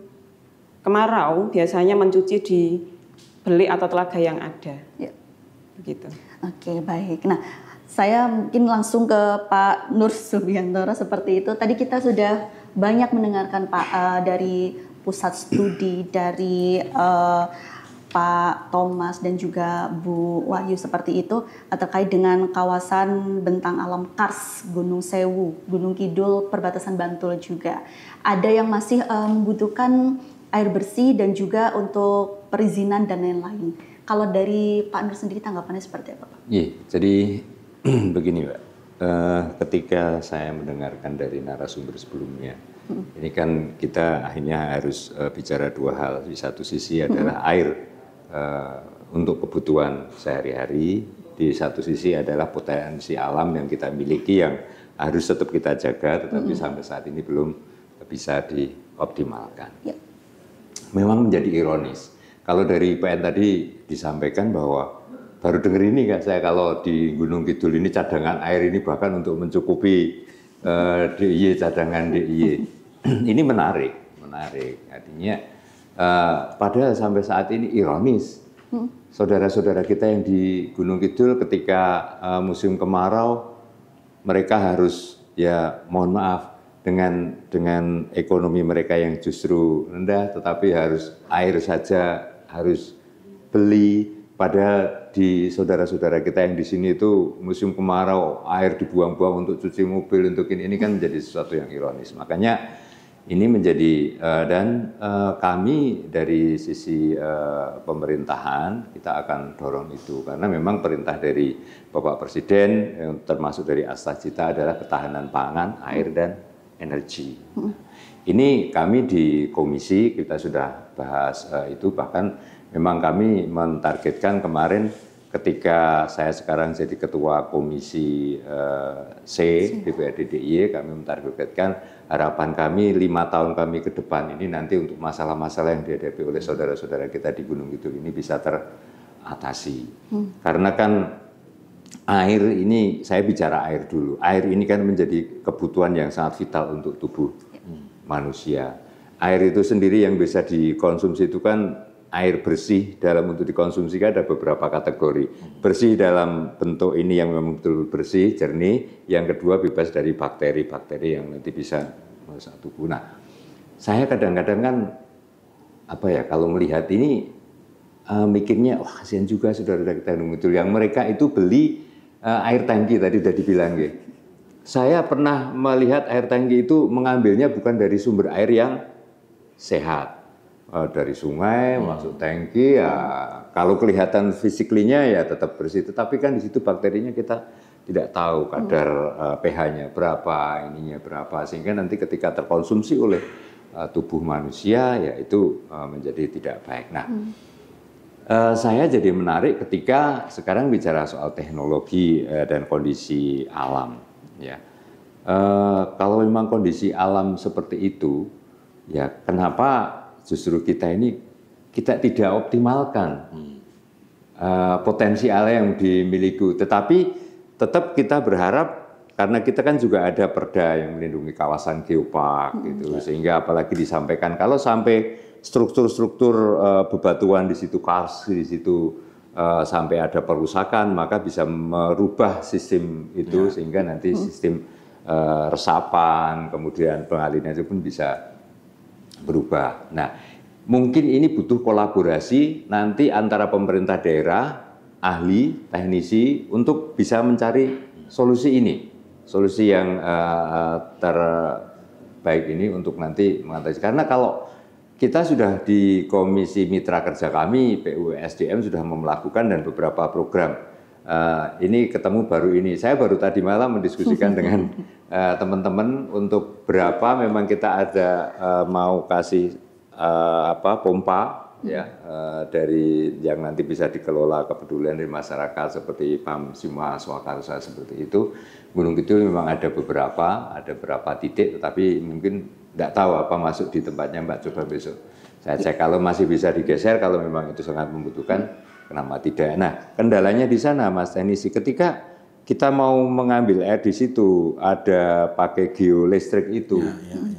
Speaker 4: kemarau biasanya mencuci di belik atau telaga yang ada. Begitu.
Speaker 1: Oke, baik. Nah, saya mungkin langsung ke Pak Nur Subiantoro seperti itu. Tadi kita sudah banyak mendengarkan Pak dari pusat studi, dari Pak Thomas dan juga Bu Wahyu seperti itu terkait dengan kawasan bentang alam Kars, Gunung Sewu, Gunung Kidul, perbatasan Bantul juga. Ada yang masih membutuhkan air bersih dan juga untuk perizinan dan lain-lain. Kalau dari Pak Nur sendiri tanggapannya seperti apa, Pak?
Speaker 5: Iya, jadi begini, Pak. Ketika saya mendengarkan dari narasumber sebelumnya, ini kan kita akhirnya harus bicara 2 hal. Di satu sisi adalah air untuk kebutuhan sehari-hari, di satu sisi adalah potensi alam yang kita miliki yang harus tetap kita jaga, tetapi sampai saat ini belum bisa dioptimalkan. Memang menjadi ironis. Kalau dari PN tadi disampaikan bahwa baru dengar ini kan saya, kalau di Gunung Kidul ini cadangan air ini bahkan untuk mencukupi DIY, cadangan DIY. Ini menarik. Artinya padahal sampai saat ini ironis. Saudara-saudara kita yang di Gunung Kidul ketika musim kemarau, mereka harus, ya mohon maaf, dengan ekonomi mereka yang justru rendah, tetapi air saja harus beli. Padahal di saudara-saudara kita yang di sini itu musim kemarau air dibuang-buang untuk cuci mobil, untuk ini kan menjadi sesuatu yang ironis. Makanya ini menjadi dan kami dari sisi pemerintahan kita akan dorong itu, karena memang perintah dari Bapak Presiden termasuk dari Astagita adalah ketahanan pangan, air dan energi. Ini kami di komisi kita sudah bahas itu, bahkan memang kami mentargetkan kemarin ketika saya sekarang jadi ketua komisi C DPRD DIY, kami mentargetkan harapan kami 5 tahun kami ke depan ini nanti untuk masalah-masalah yang dihadapi oleh saudara-saudara kita di Gunung Kidul ini bisa teratasi. Karena kan air ini, saya bicara air dulu, air ini kan menjadi kebutuhan yang sangat vital untuk tubuh manusia. Air itu sendiri yang bisa dikonsumsi itu kan air bersih. Dalam untuk dikonsumsi kan ada beberapa kategori. Bersih dalam bentuk ini yang memang betul bersih, jernih. Yang kedua bebas dari bakteri-bakteri yang nanti bisa merusak tubuh. Nah, saya kadang-kadang kan kalau melihat ini mikirnya, wah kasihan juga saudara-saudara kita Gunung Kidul yang mereka itu beli air tangki tadi udah dibilang ya. Saya pernah melihat air tangki itu mengambilnya bukan dari sumber air yang sehat. Dari sungai masuk tangki, ya kalau kelihatan fisiklinya ya tetap bersih, tetapi kan di situ bakterinya kita tidak tahu kadar pH-nya berapa, ininya berapa, sehingga nanti ketika terkonsumsi oleh tubuh manusia ya itu menjadi tidak baik. Nah, saya jadi menarik ketika sekarang bicara soal teknologi dan kondisi alam. Ya, kalau memang kondisi alam seperti itu, ya kenapa justru kita tidak optimalkan potensial yang dimiliki, tetapi tetap kita berharap karena kita kan juga ada perda yang melindungi kawasan geopark gitu, sehingga apalagi disampaikan kalau sampai struktur-struktur bebatuan di situ, karst di situ sampai ada perusakan, maka bisa merubah sistem itu sehingga nanti sistem resapan kemudian pengalinan itu pun bisa berubah. Nah, mungkin ini butuh kolaborasi nanti antara pemerintah daerah, ahli, teknisi untuk bisa mencari solusi ini, solusi yang terbaik ini untuk nanti mengatasi. Karena kalau kita sudah di Komisi Mitra Kerja kami, PUSDM sudah melakukan dan beberapa program. Ini ketemu baru ini. Saya baru tadi malam mendiskusikan dengan teman-teman untuk berapa memang kita ada mau kasih pompa ya dari yang nanti bisa dikelola kepedulian dari masyarakat seperti PAM Sima Swakarsa seperti itu. Gunung Kidul memang ada beberapa titik, tetapi mungkin tidak tahu apa masuk di tempatnya Mbak, coba besok saya cek kalau masih bisa digeser, kalau memang itu sangat membutuhkan kenapa tidak. Nah, kendalanya di sana Mas teknisi, ketika kita mau mengambil air di situ ada pakai geolistrik itu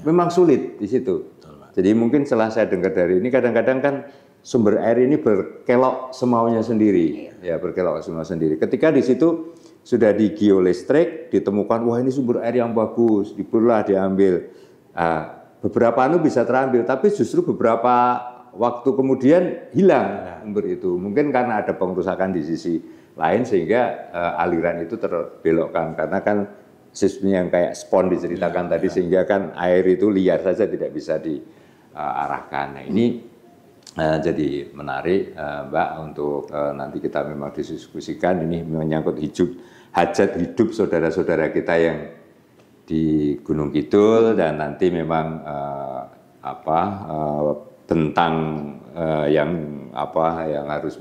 Speaker 5: memang sulit di situ. Jadi mungkin setelah saya dengar dari ini kadang-kadang kan sumber air ini berkelok semaunya sendiri, ya berkelok semau sendiri. Ketika di situ sudah di geolistrik ditemukan, wah ini sumber air yang bagus, diambil. Beberapa bisa terambil, tapi justru beberapa waktu kemudian hilang sumber itu. Mungkin karena ada pengerusakan di sisi lain sehingga aliran itu terbelokkan. Karena kan sistemnya yang kayak spon diceritakan tadi, sehingga kan air itu liar saja tidak bisa diarahkan. Nah ini jadi menarik Mbak untuk nanti kita memang didiskusikan, ini menyangkut hajat hidup saudara-saudara kita yang di Gunung Kidul, dan nanti memang bentang yang harus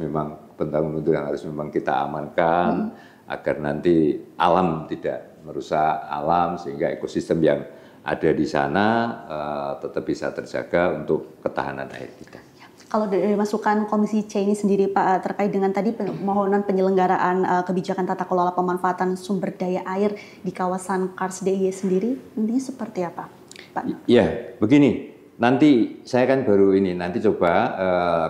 Speaker 5: memang kita amankan agar nanti alam tidak merusak alam, sehingga ekosistem yang ada di sana tetap bisa terjaga untuk ketahanan air kita.
Speaker 1: Kalau dari masukan Komisi C ini sendiri Pak, terkait dengan tadi permohonan penyelenggaraan kebijakan tata kelola pemanfaatan sumber daya air di kawasan Kars DIY sendiri, ini seperti apa Pak?
Speaker 5: Ya, begini. Nanti saya kan baru ini, nanti coba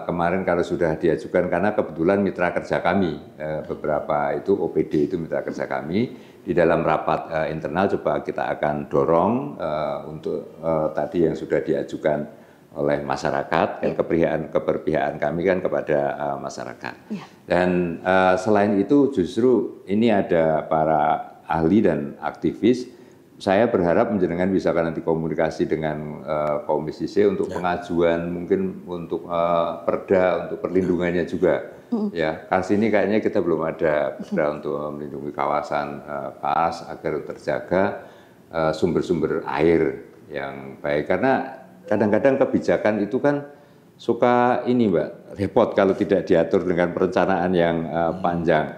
Speaker 5: kemarin kalau sudah diajukan, karena kebetulan mitra kerja kami, beberapa itu OPD itu mitra kerja kami, di dalam rapat internal coba kita akan dorong untuk tadi yang sudah diajukan oleh masyarakat, dan keberpihakan kami kan kepada masyarakat. Dan selain itu justru ini ada para ahli dan aktivis. Saya berharap menjenengan bisa nanti komunikasi dengan Komisi C untuk pengajuan mungkin untuk perda untuk perlindungannya juga. Ya, Kars ini kayaknya kita belum ada perda untuk melindungi kawasan Kars agar terjaga sumber-sumber air yang baik, karena kadang-kadang kebijakan itu kan suka ini Mbak, repot kalau tidak diatur dengan perencanaan yang panjang.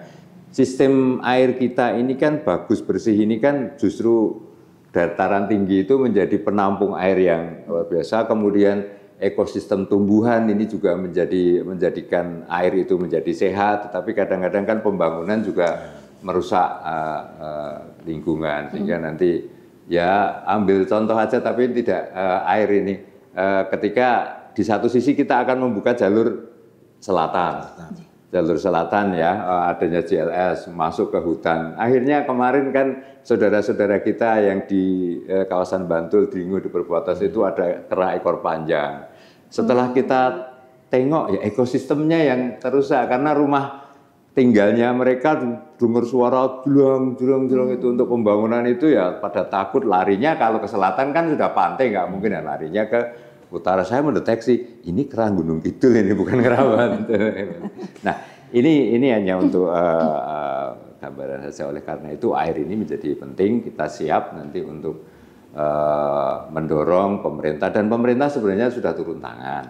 Speaker 5: Sistem air kita ini kan bagus bersih, ini kan justru dataran tinggi itu menjadi penampung air yang luar biasa, kemudian ekosistem tumbuhan ini juga menjadikan air itu menjadi sehat, tetapi kadang-kadang kan pembangunan juga merusak lingkungan, sehingga nanti ya ambil contoh aja tapi tidak air ini ketika di satu sisi kita akan membuka jalur selatan ya, adanya JLS masuk ke hutan, akhirnya kemarin kan saudara-saudara kita yang di kawasan Bantul di Perbuatas itu ada kera ekor panjang. Setelah kita tengok ya ekosistemnya yang terusak karena rumah tinggalnya mereka dengar suara jelang itu untuk pembangunan itu ya pada takut, larinya kalau ke selatan kan sudah pantai, nggak mungkin ya larinya ke utara. Saya mendeteksi ini kera Gunung Kidul, ini bukan kera Bantul. Nah ini hanya untuk gambaran saja. Oleh karena itu air ini menjadi penting, kita siap nanti untuk mendorong pemerintah, dan pemerintah sebenarnya sudah turun tangan.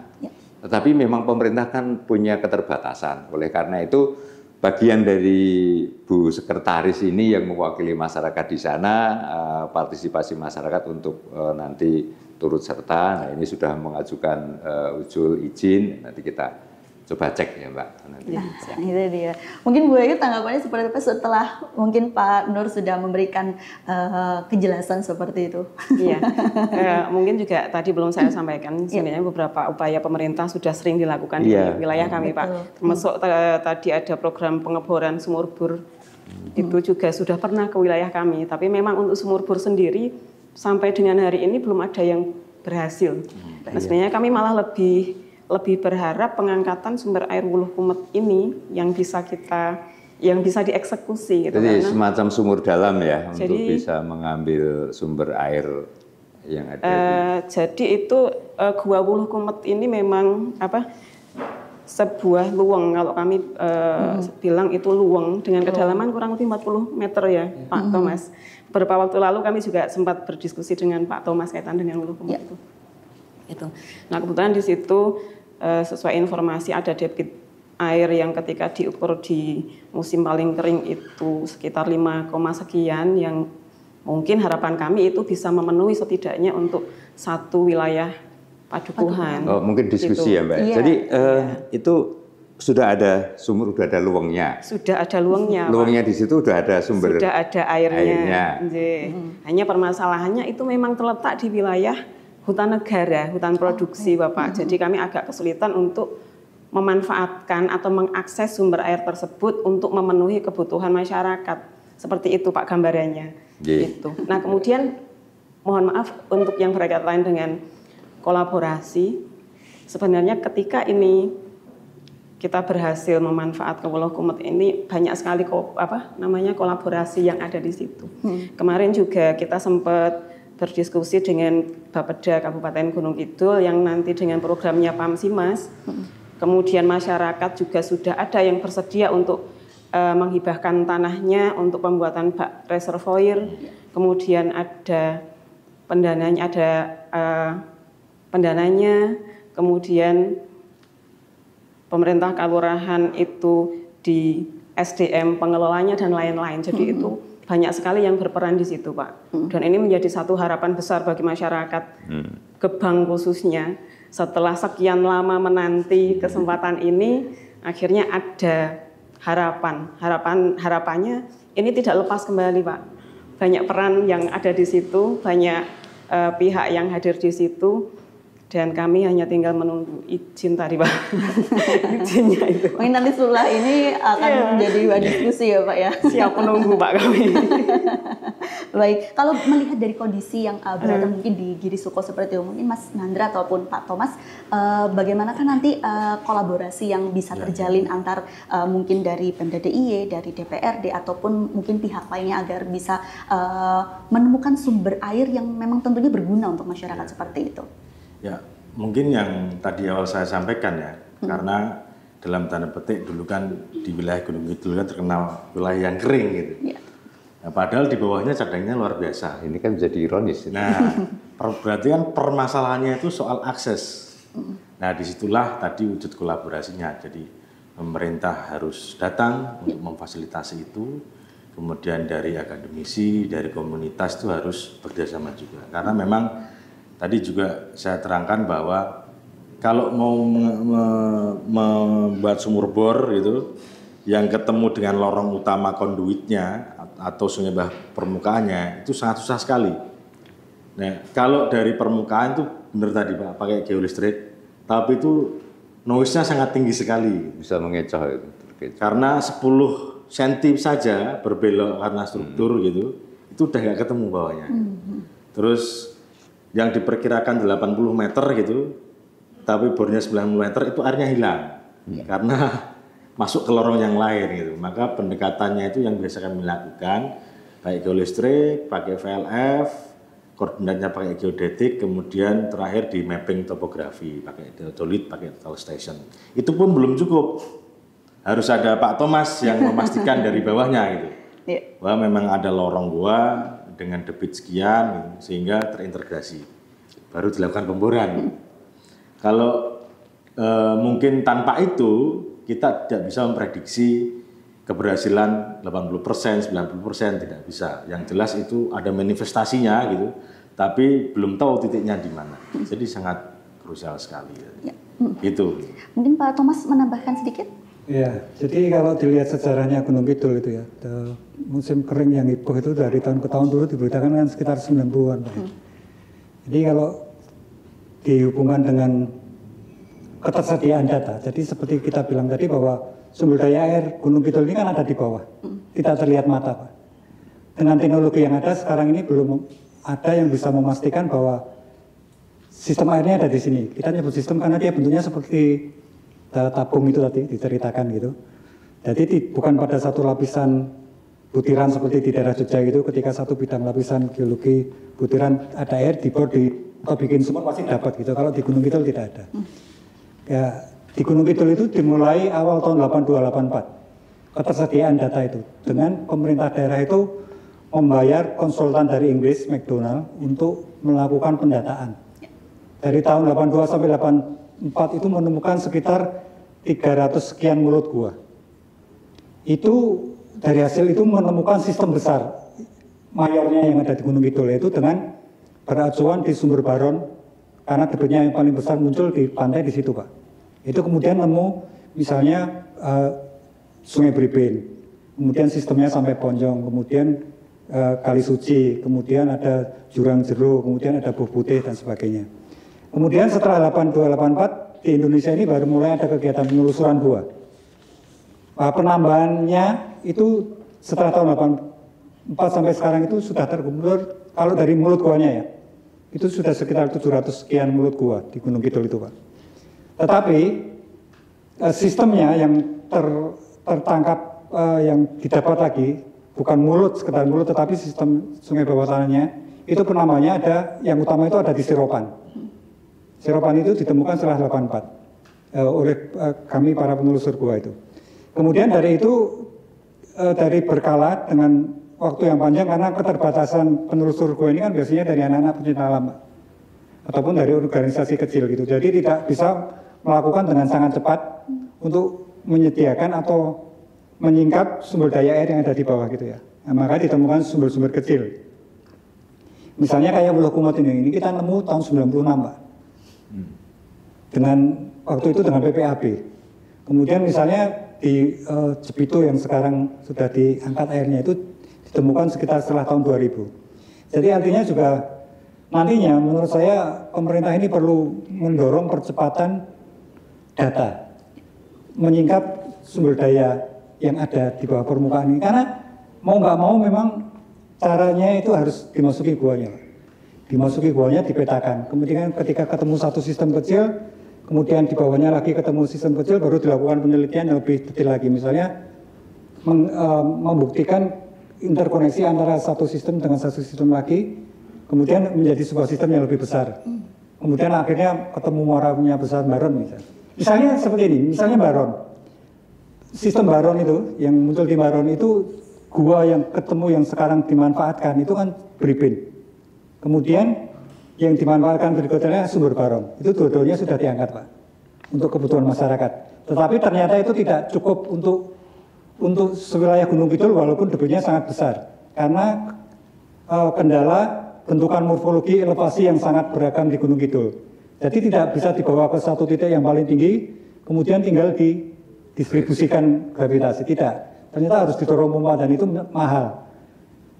Speaker 5: Tetapi memang pemerintah kan punya keterbatasan. Oleh karena itu bagian dari Bu Sekretaris ini yang mewakili masyarakat di sana, partisipasi masyarakat untuk nanti turut serta. Nah ini sudah mengajukan usul izin, nanti kita coba cek ya Mbak. Nanti.
Speaker 1: Nah, itu dia. Mungkin Bu Ayu tanggapannya seperti apa setelah mungkin Pak Nur sudah memberikan kejelasan seperti itu? Iya,
Speaker 4: mungkin juga tadi belum saya sampaikan, sebenarnya beberapa upaya pemerintah sudah sering dilakukan di wilayah kami Pak. Termasuk tadi ada program pengeboran sumur bor, itu juga sudah pernah ke wilayah kami. Tapi memang untuk sumur bor sendiri sampai dengan hari ini belum ada yang berhasil. Nah, sebenarnya kami malah lebih berharap pengangkatan sumber air Wuluh Kumet ini yang bisa dieksekusi. Gitu,
Speaker 5: jadi karena, semacam sumur dalam ya, jadi, untuk bisa mengambil sumber air yang ada.
Speaker 4: Jadi itu Gua Wuluh Kumet ini memang sebuah luweng, kalau kami bilang itu luweng dengan kedalaman kurang lebih 40 meter ya Pak Thomas. Beberapa waktu lalu kami juga sempat berdiskusi dengan Pak Thomas kaitan dengan Wuluh Kumet itu. Nah kebetulan di situ sesuai informasi ada debit air yang ketika diukur di musim paling kering itu sekitar 5, sekian, yang mungkin harapan kami itu bisa memenuhi setidaknya untuk satu wilayah padukuhan.
Speaker 5: Oh, mungkin diskusi gitu. Ya Mbak. Jadi itu sudah ada sumur, sudah ada luwengnya.
Speaker 4: Sudah ada luwengnya.
Speaker 5: Luwengnya di situ sudah ada sumber.
Speaker 4: Sudah ada airnya. Hanya permasalahannya itu memang terletak di wilayah hutan negara, hutan produksi Bapak. Jadi kami agak kesulitan untuk memanfaatkan atau mengakses sumber air tersebut untuk memenuhi kebutuhan masyarakat. Seperti itu Pak gambarannya. Gitu. Nah kemudian mohon maaf untuk yang berkaitan dengan kolaborasi. Sebenarnya ketika ini kita berhasil memanfaatkan Wuluh Kumet ini, banyak sekali kolaborasi yang ada di situ. Kemarin juga kita sempat berdiskusi dengan Bapeda Kabupaten Gunung Kidul yang nanti dengan programnya Pamsimas. Kemudian masyarakat juga sudah ada yang bersedia untuk menghibahkan tanahnya untuk pembuatan bak reservoir. Kemudian ada pendananya, kemudian pemerintah kelurahan itu di SDM pengelolanya dan lain-lain. Jadi itu banyak sekali yang berperan di situ Pak. Dan ini menjadi satu harapan besar bagi masyarakat Gebang khususnya, setelah sekian lama menanti kesempatan ini, akhirnya ada harapannya ini tidak lepas kembali, Pak. Banyak peran yang ada di situ, banyak pihak yang hadir di situ. Dan kami hanya tinggal menunggu izin tadi, Pak. Izinnya itu.
Speaker 1: Mungkin nanti setelah ini akan menjadi bahan diskusi ya, Pak ya.
Speaker 4: Siap menunggu, Pak, kami.
Speaker 1: Baik, kalau melihat dari kondisi yang berada mungkin di Giri Suko seperti itu, mungkin Mas Nandra ataupun Pak Thomas, bagaimana kan nanti kolaborasi yang bisa terjalin antar mungkin dari Pemda DIY, dari DPRD ataupun mungkin pihak lainnya agar bisa menemukan sumber air yang memang tentunya berguna untuk masyarakat seperti itu.
Speaker 2: Ya, mungkin yang tadi awal saya sampaikan ya, karena dalam tanda petik dulu kan di wilayah Gunung Kidul kan terkenal wilayah yang kering gitu. Ya. Nah, padahal di bawahnya cadangnya luar biasa.
Speaker 5: Ini kan jadi ironis.
Speaker 2: Nah, berarti kan permasalahannya itu soal akses. Nah, disitulah tadi wujud kolaborasinya. Jadi pemerintah harus datang untuk memfasilitasi itu. Kemudian dari akademisi, dari komunitas itu harus bekerjasama juga. Karena memang tadi juga saya terangkan bahwa kalau mau membuat sumur bor gitu, yang ketemu dengan lorong utama konduitnya atau sungai bawah permukaannya itu sangat susah sekali. Nah, kalau dari permukaan itu benar tadi Pak, pakai geolistrik, tapi itu noise-nya sangat tinggi sekali.
Speaker 5: Bisa mengecoh itu.
Speaker 2: Karena 10 cm saja berbelok karena struktur gitu, itu udah nggak ketemu bawahnya. Terus yang diperkirakan 80 meter gitu, tapi bornya 90 meter itu airnya hilang karena masuk ke lorong yang lain gitu. Maka pendekatannya itu yang biasa kami lakukan, baik geolistrik, pakai VLF, koordinatnya pakai geodetik, kemudian terakhir di mapping topografi, pakai teodolit, pakai total station. Itu pun belum cukup, harus ada Pak Thomas yang memastikan dari bawahnya gitu, bahwa memang ada lorong gua dengan debit sekian gitu, sehingga terintegrasi, baru dilakukan pemboran. Kalau mungkin tanpa itu kita tidak bisa memprediksi keberhasilan 80%, 90%, tidak bisa. Yang jelas itu ada manifestasinya gitu, tapi belum tahu titiknya di mana. Jadi sangat krusial sekali. Ya. Gitu.
Speaker 1: Mungkin Pak Thomas menambahkan sedikit?
Speaker 3: Ya, jadi kalau dilihat sejarahnya Gunung Kidul itu ya, musim kering yang heboh itu dari tahun ke tahun dulu diberitakan kan sekitar 90-an. Jadi kalau dihubungkan dengan ketersediaan data, jadi seperti kita bilang tadi bahwa sumber daya air Gunung Kidul ini kan ada di bawah, tidak terlihat mata, Pak. Dengan teknologi yang ada sekarang ini belum ada yang bisa memastikan bahwa sistem airnya ada di sini. Kita nyebut sistem karena dia bentuknya seperti tabung itu tadi diceritakan gitu. Jadi bukan pada satu lapisan butiran seperti di daerah Jogja gitu, ketika satu bidang lapisan geologi butiran ada air dibor atau bikin sumur pasti dapat gitu. Kalau di Gunung Kidul tidak ada. Ya, di Gunung Kidul itu dimulai awal tahun 82-84 ketersediaan data itu dengan pemerintah daerah itu membayar konsultan dari Inggris McDonald untuk melakukan pendataan. Dari tahun 82 sampai 84 itu menemukan sekitar 300 sekian mulut gua. Itu dari hasil itu menemukan sistem besar mayornya yang ada di Gunung Kidul, yaitu dengan beracuan di sumber Baron karena debitnya yang paling besar muncul di pantai di situ, Pak. Itu kemudian nemu misalnya Sungai Bribin, kemudian sistemnya sampai Ponjong, kemudian Kali Suci, kemudian ada Jurang Jero, kemudian ada Buh Putih dan sebagainya. Kemudian setelah 82-84 di Indonesia ini baru mulai ada kegiatan penelusuran gua. Penambahannya itu setelah tahun 84 sampai sekarang itu sudah terkumpul, kalau dari mulut guanya ya, itu sudah sekitar 700 sekian mulut gua di Gunung Kidul itu, Pak. Tetapi sistemnya yang tertangkap yang didapat lagi bukan mulut, sekedar mulut, tetapi sistem sungai bawah tanahnya itu penambahannya ada, yang utama itu ada di Siropan. Siropan itu ditemukan setelah 84 oleh kami para penelusur gua itu. Kemudian dari itu dari berkala dengan waktu yang panjang karena keterbatasan penelusur gua ini kan biasanya dari anak-anak pencinta alam ataupun dari organisasi kecil gitu. Jadi tidak bisa melakukan dengan sangat cepat untuk menyediakan atau menyingkap sumber daya air yang ada di bawah gitu ya. Nah, maka ditemukan sumber-sumber kecil. Misalnya kayak Pulau Kumot ini kita nemu tahun 96 Pak. Dengan waktu itu dengan PPAB. Kemudian misalnya di Jepito yang sekarang sudah diangkat airnya itu ditemukan sekitar setelah tahun 2000. Jadi artinya juga nantinya menurut saya pemerintah ini perlu mendorong percepatan data, menyingkap sumber daya yang ada di bawah permukaan ini. Karena mau nggak mau memang caranya itu harus dimasuki guanya. Dimasuki guanya, dipetakan. Kemudian ketika ketemu satu sistem kecil, kemudian di bawahnya lagi ketemu sistem kecil, baru dilakukan penelitian yang lebih detail lagi. Misalnya membuktikan interkoneksi antara satu sistem dengan satu sistem lagi, kemudian menjadi sebuah sistem yang lebih besar. Kemudian akhirnya ketemu muaranya besar Baron misalnya. Misalnya seperti ini, misalnya Baron. Sistem Baron itu, yang muncul di Baron itu, gua yang ketemu yang sekarang dimanfaatkan itu kan Bribin. Kemudian yang dimanfaatkan berikutnya sumber Baron. Itu dua-duanya sudah diangkat Pak, untuk kebutuhan masyarakat. Tetapi ternyata itu tidak cukup untuk sewilayah Gunung Kidul walaupun debitnya sangat besar. Karena kendala bentukan morfologi elevasi yang sangat beragam di Gunung Kidul. Jadi tidak bisa dibawa ke satu titik yang paling tinggi, kemudian tinggal didistribusikan gravitasi. Tidak. Ternyata harus didorong pompa dan itu mahal.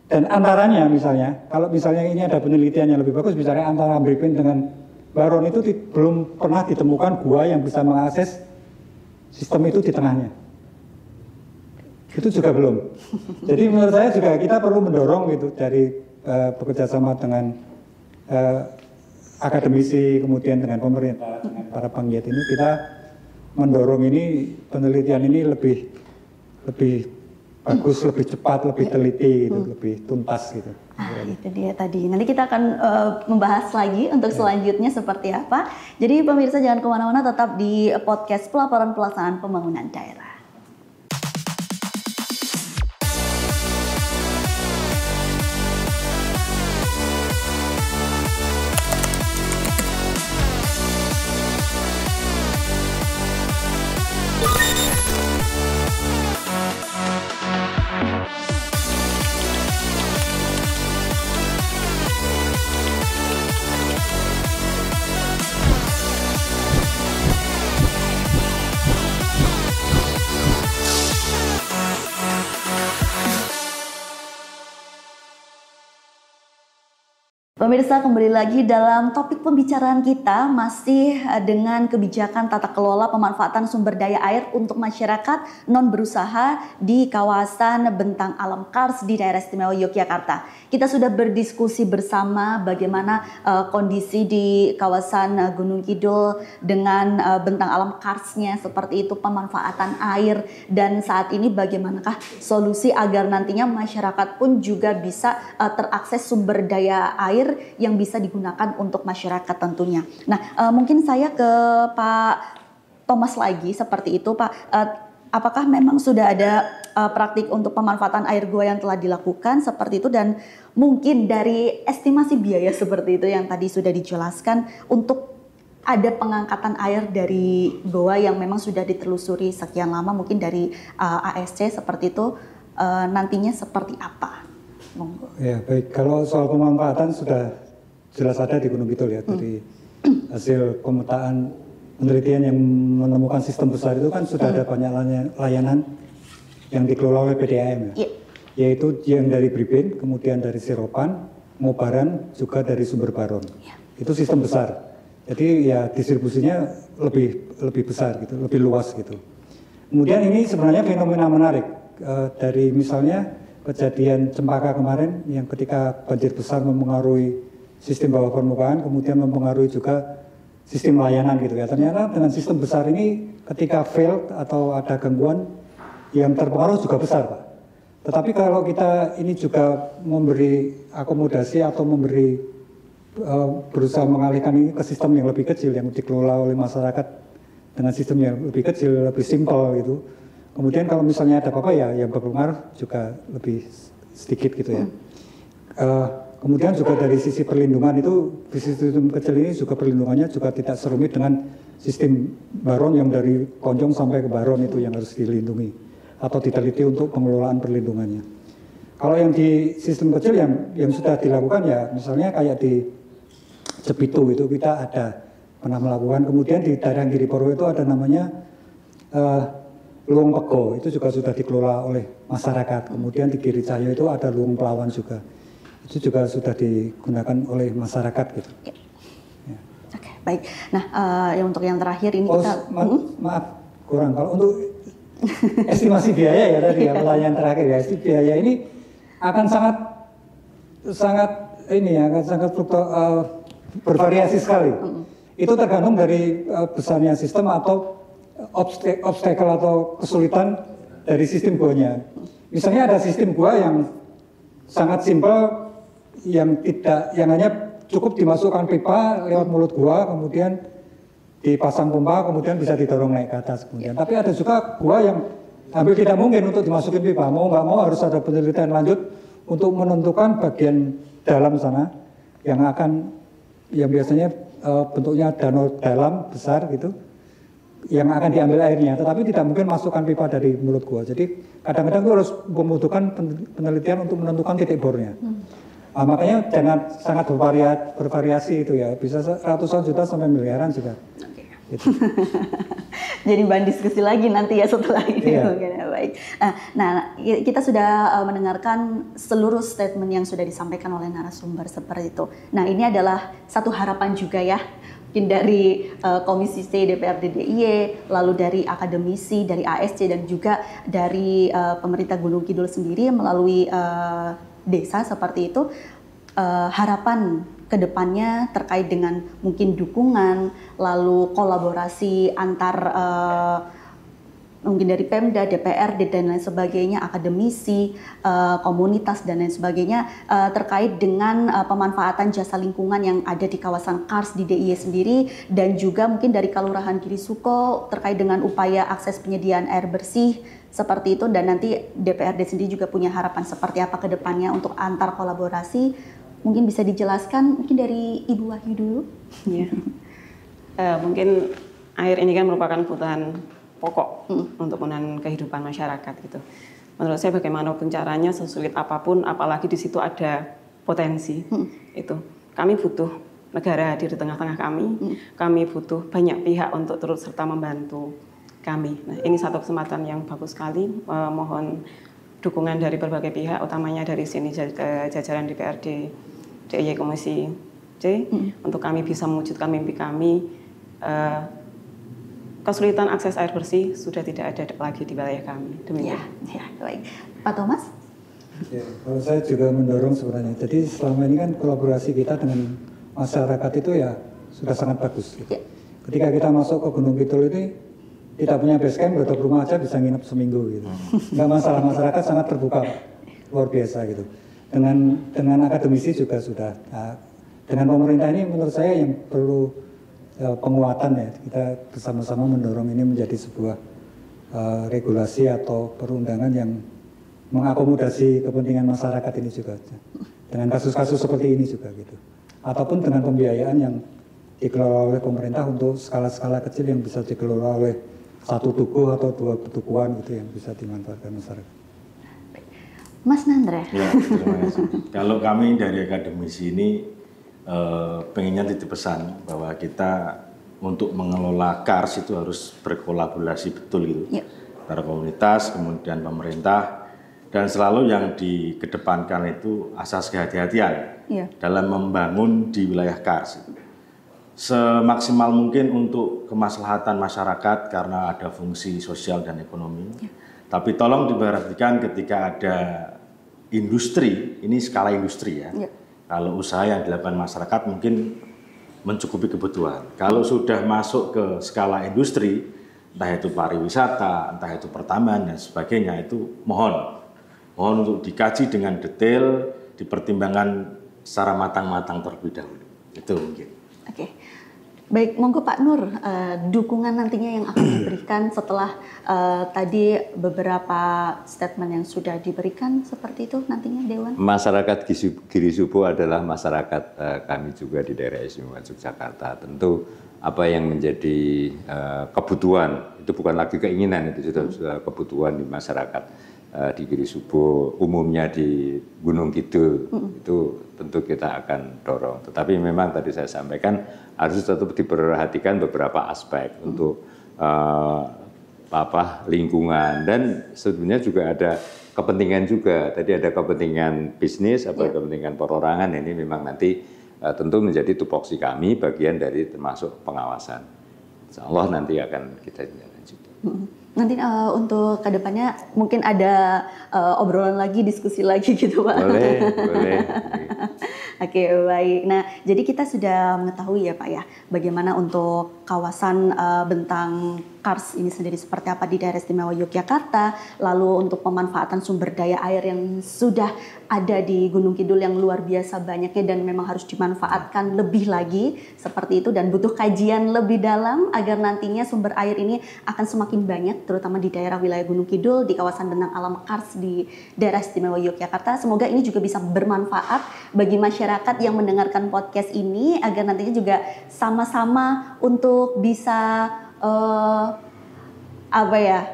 Speaker 3: Dan antaranya misalnya, kalau misalnya ini ada penelitian yang lebih bagus, misalnya antara Bribin dengan Baron itu belum pernah ditemukan gua yang bisa mengakses sistem itu di tengahnya. Itu juga belum. Jadi menurut saya juga kita perlu mendorong gitu dari bekerja sama dengan akademisi, kemudian dengan pemerintah, dengan para penggiat ini, kita mendorong ini penelitian ini lebih bagus, lebih cepat, lebih teliti, gitu, lebih tuntas gitu.
Speaker 1: Itu dia tadi. Nanti kita akan membahas lagi untuk selanjutnya seperti apa. Jadi pemirsa jangan kemana-mana, tetap di podcast Pelaporan Pelaksanaan Pembangunan Daerah. Pemirsa, kembali lagi dalam topik pembicaraan kita masih dengan kebijakan tata kelola pemanfaatan sumber daya air untuk masyarakat non berusaha di kawasan Bentang Alam Kars di Daerah Istimewa Yogyakarta. Kita sudah berdiskusi bersama bagaimana kondisi di kawasan Gunung Kidul dengan Bentang Alam Karsnya seperti itu, pemanfaatan air, dan saat ini bagaimanakah solusi agar nantinya masyarakat pun juga bisa terakses sumber daya air yang bisa digunakan untuk masyarakat tentunya. Nah, mungkin saya ke Pak Thomas lagi seperti itu, Pak. Apakah memang sudah ada praktik untuk pemanfaatan air gua yang telah dilakukan seperti itu, dan mungkin dari estimasi biaya seperti itu yang tadi sudah dijelaskan untuk ada pengangkatan air dari goa yang memang sudah ditelusuri sekian lama, mungkin dari ASC seperti itu, nantinya seperti apa? Monggo.
Speaker 3: Ya baik, kalau soal pemanfaatan sudah jelas ada di Gunung Kidul ya, dari hasil pemetaan penelitian yang menemukan sistem besar itu kan sudah ada banyak layanan yang dikelola oleh PDAM ya, yaitu yang dari Bribin, kemudian dari Seropan, Mobaran, juga dari Sumber Baron. Itu sistem besar, jadi ya distribusinya lebih besar gitu, lebih luas gitu. Kemudian ini sebenarnya fenomena menarik dari misalnya kejadian Cempaka kemarin yang ketika banjir besar mempengaruhi sistem bawah permukaan, kemudian mempengaruhi juga sistem layanan gitu ya. Ternyata dengan sistem besar ini ketika failed atau ada gangguan, yang terpengaruh juga besar Pak. Tetapi kalau kita ini juga memberi akomodasi atau berusaha mengalihkan ini ke sistem yang lebih kecil yang dikelola oleh masyarakat dengan sistem yang lebih kecil, lebih simpel gitu. Kemudian kalau misalnya ada apa-apa ya yang berpengaruh juga lebih sedikit gitu ya. Kemudian juga dari sisi perlindungan itu, di sistem kecil ini juga perlindungannya juga tidak serumit dengan sistem Baron yang dari Konjong sampai ke Baron itu yang harus dilindungi atau diteliti untuk pengelolaan perlindungannya. Kalau yang di sistem kecil yang sudah dilakukan ya misalnya kayak di Jepitu itu kita ada pernah melakukan. Kemudian di daerah Giriporo itu ada namanya Luwung Pego, itu juga sudah dikelola oleh masyarakat. Kemudian di Giricaya itu ada Luwung Pelawan juga, itu juga sudah digunakan oleh masyarakat gitu.
Speaker 1: Ya. Ya. Oke, baik. Nah, untuk yang terakhir ini kita
Speaker 3: maaf kurang kalau untuk estimasi biaya ya tadi ya pertanyaan terakhir ya, estimasi biaya ini akan sangat bervariasi sekali. Itu tergantung dari besarnya sistem atau obstacle atau kesulitan dari sistem guanya. Misalnya ada sistem gua yang sangat simpel, yang hanya cukup dimasukkan pipa lewat mulut gua, kemudian dipasang pompa, kemudian bisa didorong naik ke atas kemudian. Tapi ada juga gua yang hampir tidak mungkin untuk dimasukin pipa, mau nggak mau harus ada penelitian lanjut untuk menentukan bagian dalam sana yang biasanya bentuknya danau dalam besar gitu, yang akan diambil airnya, tetapi tidak mungkin masukkan pipa dari mulut gua. Jadi kadang-kadang itu harus membutuhkan penelitian untuk menentukan titik bornya. Makanya jangan sangat bervariasi itu ya, bisa ratusan juta sampai miliaran juga. Gitu.
Speaker 1: Jadi bahan diskusi lagi nanti ya setelah ini.
Speaker 3: Iya.
Speaker 1: Mungkin ya, baik. Nah, kita sudah mendengarkan seluruh statement yang sudah disampaikan oleh narasumber seperti itu. Nah, ini adalah satu harapan juga ya, mungkin dari Komisi C DPRD DIY, lalu dari akademisi, dari ASC, dan juga dari pemerintah Gunung Kidul sendiri melalui desa seperti itu. Harapan kedepannya terkait dengan mungkin dukungan, lalu kolaborasi antar mungkin dari Pemda, DPRD dan lain sebagainya, akademisi, komunitas dan lain sebagainya terkait dengan pemanfaatan jasa lingkungan yang ada di kawasan Kars di DIY sendiri, dan juga mungkin dari Kelurahan Girisuko terkait dengan upaya akses penyediaan air bersih seperti itu, dan nanti DPRD sendiri juga punya harapan seperti apa ke depannya untuk antar kolaborasi. Mungkin bisa dijelaskan mungkin dari Ibu Wahyu dulu.
Speaker 4: Ya. Mungkin air ini kan merupakan kebutuhan pokok untuk pemenuhan kehidupan masyarakat gitu. Menurut saya bagaimanapun caranya, sesulit apapun, apalagi di situ ada potensi itu. Kami butuh negara hadir di tengah-tengah kami. Kami butuh banyak pihak untuk turut serta membantu kami. Nah, ini satu kesempatan yang bagus sekali. Mohon dukungan dari berbagai pihak, utamanya dari sini jajaran DPRD DIY Komisi C, untuk kami bisa mewujudkan mimpi kami. Kesulitan akses air bersih sudah tidak ada lagi di wilayah kami. Demikian.
Speaker 1: Ya, baik. Pak Thomas?
Speaker 3: Ya, kalau saya juga mendorong sebenarnya. Jadi selama ini kan kolaborasi kita dengan masyarakat itu ya sudah sangat bagus. Gitu. Ya. Ketika kita masuk ke Gunung Kidul ini tidak punya base camp, duduk rumah aja bisa nginep seminggu gitu. Nggak masalah, masyarakat sangat terbuka, luar biasa gitu. Dengan akademisi juga sudah. Nah, dengan pemerintah ini menurut saya yang perlu penguatan ya. Kita bersama-sama mendorong ini menjadi sebuah regulasi atau perundangan yang mengakomodasi kepentingan masyarakat ini juga. Dengan kasus-kasus seperti ini juga gitu. Ataupun dengan pembiayaan yang dikelola oleh pemerintah untuk skala-skala kecil yang bisa dikelola oleh satu dukuh atau dua dukuhan gitu yang bisa dimanfaatkan masyarakat.
Speaker 1: Mas Nandra.
Speaker 2: Ya, terima kasih. Kalau kami dari akademisi ini pengennya titip pesan bahwa kita untuk mengelola Kars itu harus berkolaborasi betul gitu. Ya. Antara komunitas, kemudian pemerintah, dan selalu yang dikedepankan itu asas kehati-hatian dalam membangun di wilayah Kars. Semaksimal mungkin untuk kemaslahatan masyarakat karena ada fungsi sosial dan ekonomi. Ya. Tapi tolong diperhatikan ketika ada industri, ini skala industri ya. Kalau usaha yang dilakukan masyarakat mungkin mencukupi kebutuhan. Kalau sudah masuk ke skala industri, entah itu pariwisata, entah itu pertambangan dan sebagainya, itu mohon untuk dikaji dengan detail, dipertimbangkan secara matang-matang terlebih dahulu. Itu mungkin.
Speaker 1: Oke. Baik, monggo Pak Nur, dukungan nantinya yang akan diberikan setelah tadi beberapa statement yang sudah diberikan seperti itu nantinya Dewan?
Speaker 5: Masyarakat Girisubo adalah masyarakat kami juga di daerah istimewa Yogyakarta. Tentu apa yang menjadi kebutuhan, itu bukan lagi keinginan, itu sudah kebutuhan di masyarakat. di Giri Subo, umumnya di Gunung Kidul, itu tentu kita akan dorong. Tetapi memang tadi saya sampaikan harus tetap diperhatikan beberapa aspek untuk lingkungan, dan sebenarnya juga ada kepentingan juga. Tadi ada kepentingan bisnis, kepentingan perorangan, ini memang nanti tentu menjadi tupoksi kami bagian dari termasuk pengawasan. Insya Allah nanti akan kita lanjutkan.
Speaker 1: Nanti untuk kedepannya mungkin ada obrolan lagi, diskusi lagi gitu Pak.
Speaker 5: Boleh.
Speaker 1: Oke, baik. Nah, jadi kita sudah mengetahui ya Pak ya, bagaimana untuk kawasan Bentang Kars ini sendiri seperti apa di daerah istimewa Yogyakarta, lalu untuk pemanfaatan sumber daya air yang sudah ada di Gunung Kidul yang luar biasa banyaknya dan memang harus dimanfaatkan lebih lagi seperti itu, dan butuh kajian lebih dalam agar nantinya sumber air ini akan semakin banyak terutama di daerah wilayah Gunung Kidul, di kawasan Bentang Alam Kars di daerah istimewa Yogyakarta. Semoga ini juga bisa bermanfaat bagi masyarakat yang mendengarkan podcast ini agar nantinya juga sama-sama untuk bisa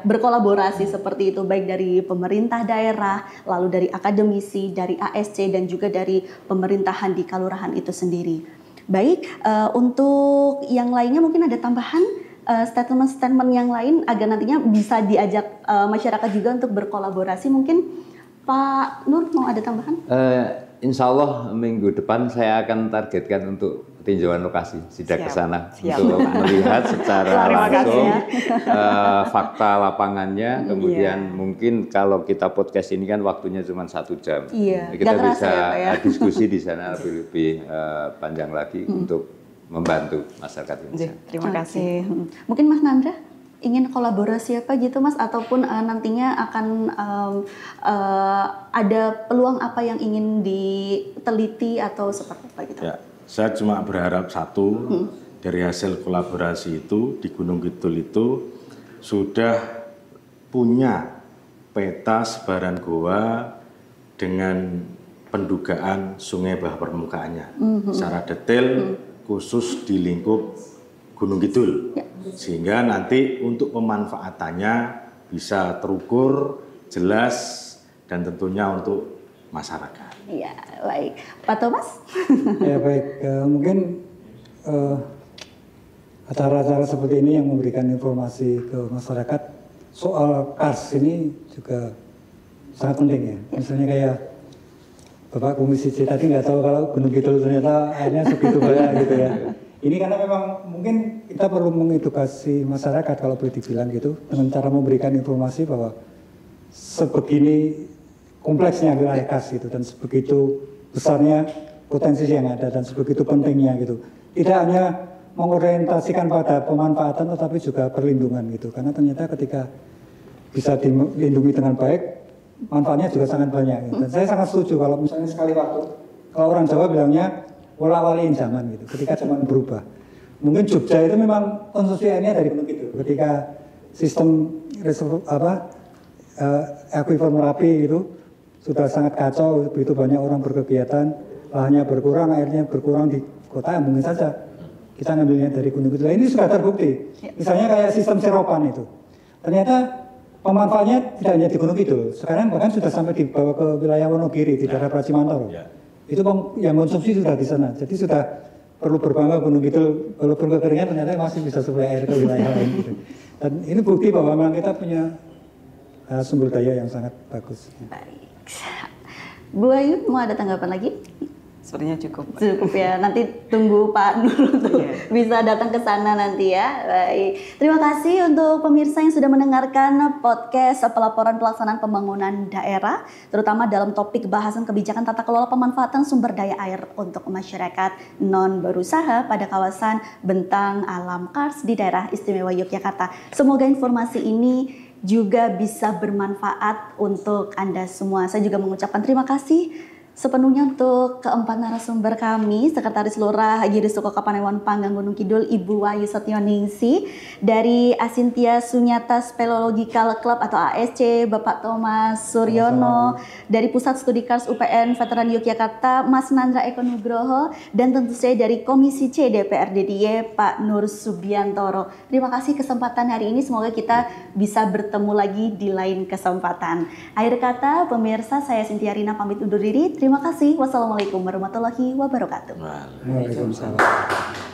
Speaker 1: berkolaborasi seperti itu, baik dari pemerintah daerah, lalu dari akademisi, dari ASC, dan juga dari pemerintahan di kelurahan itu sendiri. Baik, untuk yang lainnya mungkin ada tambahan statement-statement yang lain agar nantinya bisa diajak masyarakat juga untuk berkolaborasi. Mungkin Pak Nur mau ada tambahan?
Speaker 5: Insya Allah minggu depan saya akan targetkan untuk tinjauan lokasi, sidak ke sana untuk melihat secara langsung fakta lapangannya. Kemudian mungkin kalau kita podcast ini kan waktunya cuma 1 jam, kita bisa diskusi di sana lebih panjang lagi untuk membantu masyarakat Indonesia.
Speaker 1: Terima kasih. Mungkin Mas Nandra ingin kolaborasi apa gitu Mas, ataupun nantinya akan ada peluang apa yang ingin diteliti atau seperti apa gitu?
Speaker 2: Ya, saya cuma berharap satu, dari hasil kolaborasi itu di Gunung Kidul itu sudah punya peta sebaran goa dengan pendugaan sungai bawah permukaannya secara detail, khusus di lingkup Gunung Kidul, sehingga nanti untuk pemanfaatannya bisa terukur, jelas, dan tentunya untuk masyarakat.
Speaker 1: Iya, baik. Pak Thomas?
Speaker 3: Ya baik, mungkin acara-acara seperti ini yang memberikan informasi ke masyarakat soal Kars ini juga sangat penting ya. Misalnya kayak Bapak Komisi C tadi nggak tahu kalau Gunung Kidul ternyata airnya segitu banyak gitu ya. Ini karena memang mungkin kita perlu mengedukasi masyarakat kalau boleh dibilang gitu, dengan cara memberikan informasi bahwa sebegini kompleksnya wilayah Kars gitu, dan sebegitu besarnya potensi yang ada, dan sebegitu pentingnya gitu. Tidak hanya mengorientasikan pada pemanfaatan tetapi juga perlindungan gitu, karena ternyata ketika bisa dilindungi dengan baik, manfaatnya juga sangat banyak gitu. Dan saya sangat setuju kalau misalnya sekali waktu, kalau orang Jawa bilangnya wala-waliin zaman gitu, ketika zaman berubah. Mungkin Jogja itu memang konsumsi airnya dari Gunung Kidul, ketika sistem akuifer Merapi itu sudah sangat kacau, begitu banyak orang berkegiatan, lahannya berkurang, airnya berkurang di kota, mungkin saja kita ngambilnya dari Gunung Kidul. Ini sudah terbukti. Misalnya kayak sistem seropan itu, ternyata pemanfaatnya tidak hanya di Gunung Kidul, sekarang bahkan sudah sampai dibawa ke wilayah Wonogiri di daerah Pracimantoro. Itu yang konsumsi sudah di sana. Jadi sudah perlu berbangga Gunung Kidul, walaupun kekeringan ternyata masih bisa suplai air ke wilayah lain. Gitu. Dan ini bukti bahwa memang kita punya sumber daya yang sangat bagus.
Speaker 1: Baik. Bu Ayu mau ada tanggapan lagi?
Speaker 4: Sepertinya cukup.
Speaker 1: Cukup ya, nanti tunggu Pak Nur untuk bisa datang ke sana nanti ya. Baik. Terima kasih untuk pemirsa yang sudah mendengarkan podcast pelaporan pelaksanaan pembangunan daerah, terutama dalam topik bahasan kebijakan tata kelola pemanfaatan sumber daya air untuk masyarakat non berusaha pada kawasan Bentang Alam Kars di daerah istimewa Yogyakarta. Semoga informasi ini juga bisa bermanfaat untuk Anda semua. Saya juga mengucapkan terima kasih sepenuhnya untuk keempat narasumber kami, Sekretaris Lurah Giri Suko Kapanewon Panggang Gunung Kidul, Ibu Wahyu Setioningsih, dari Asintia Sunyata Speleological Club atau ASC, Bapak Thomas Suryono, dari Pusat Studi Kars UPN Veteran Yogyakarta, Mas Nandra Eko Nugroho, dan tentu saja dari Komisi C DPRD DIY, Pak Nur Subiantoro. Terima kasih kesempatan hari ini, semoga kita bisa bertemu lagi di lain kesempatan. Akhir kata, pemirsa, saya Cynthia Rina pamit undur diri. Terima kasih. Wassalamualaikum warahmatullahi wabarakatuh.
Speaker 3: Waalaikumsalam.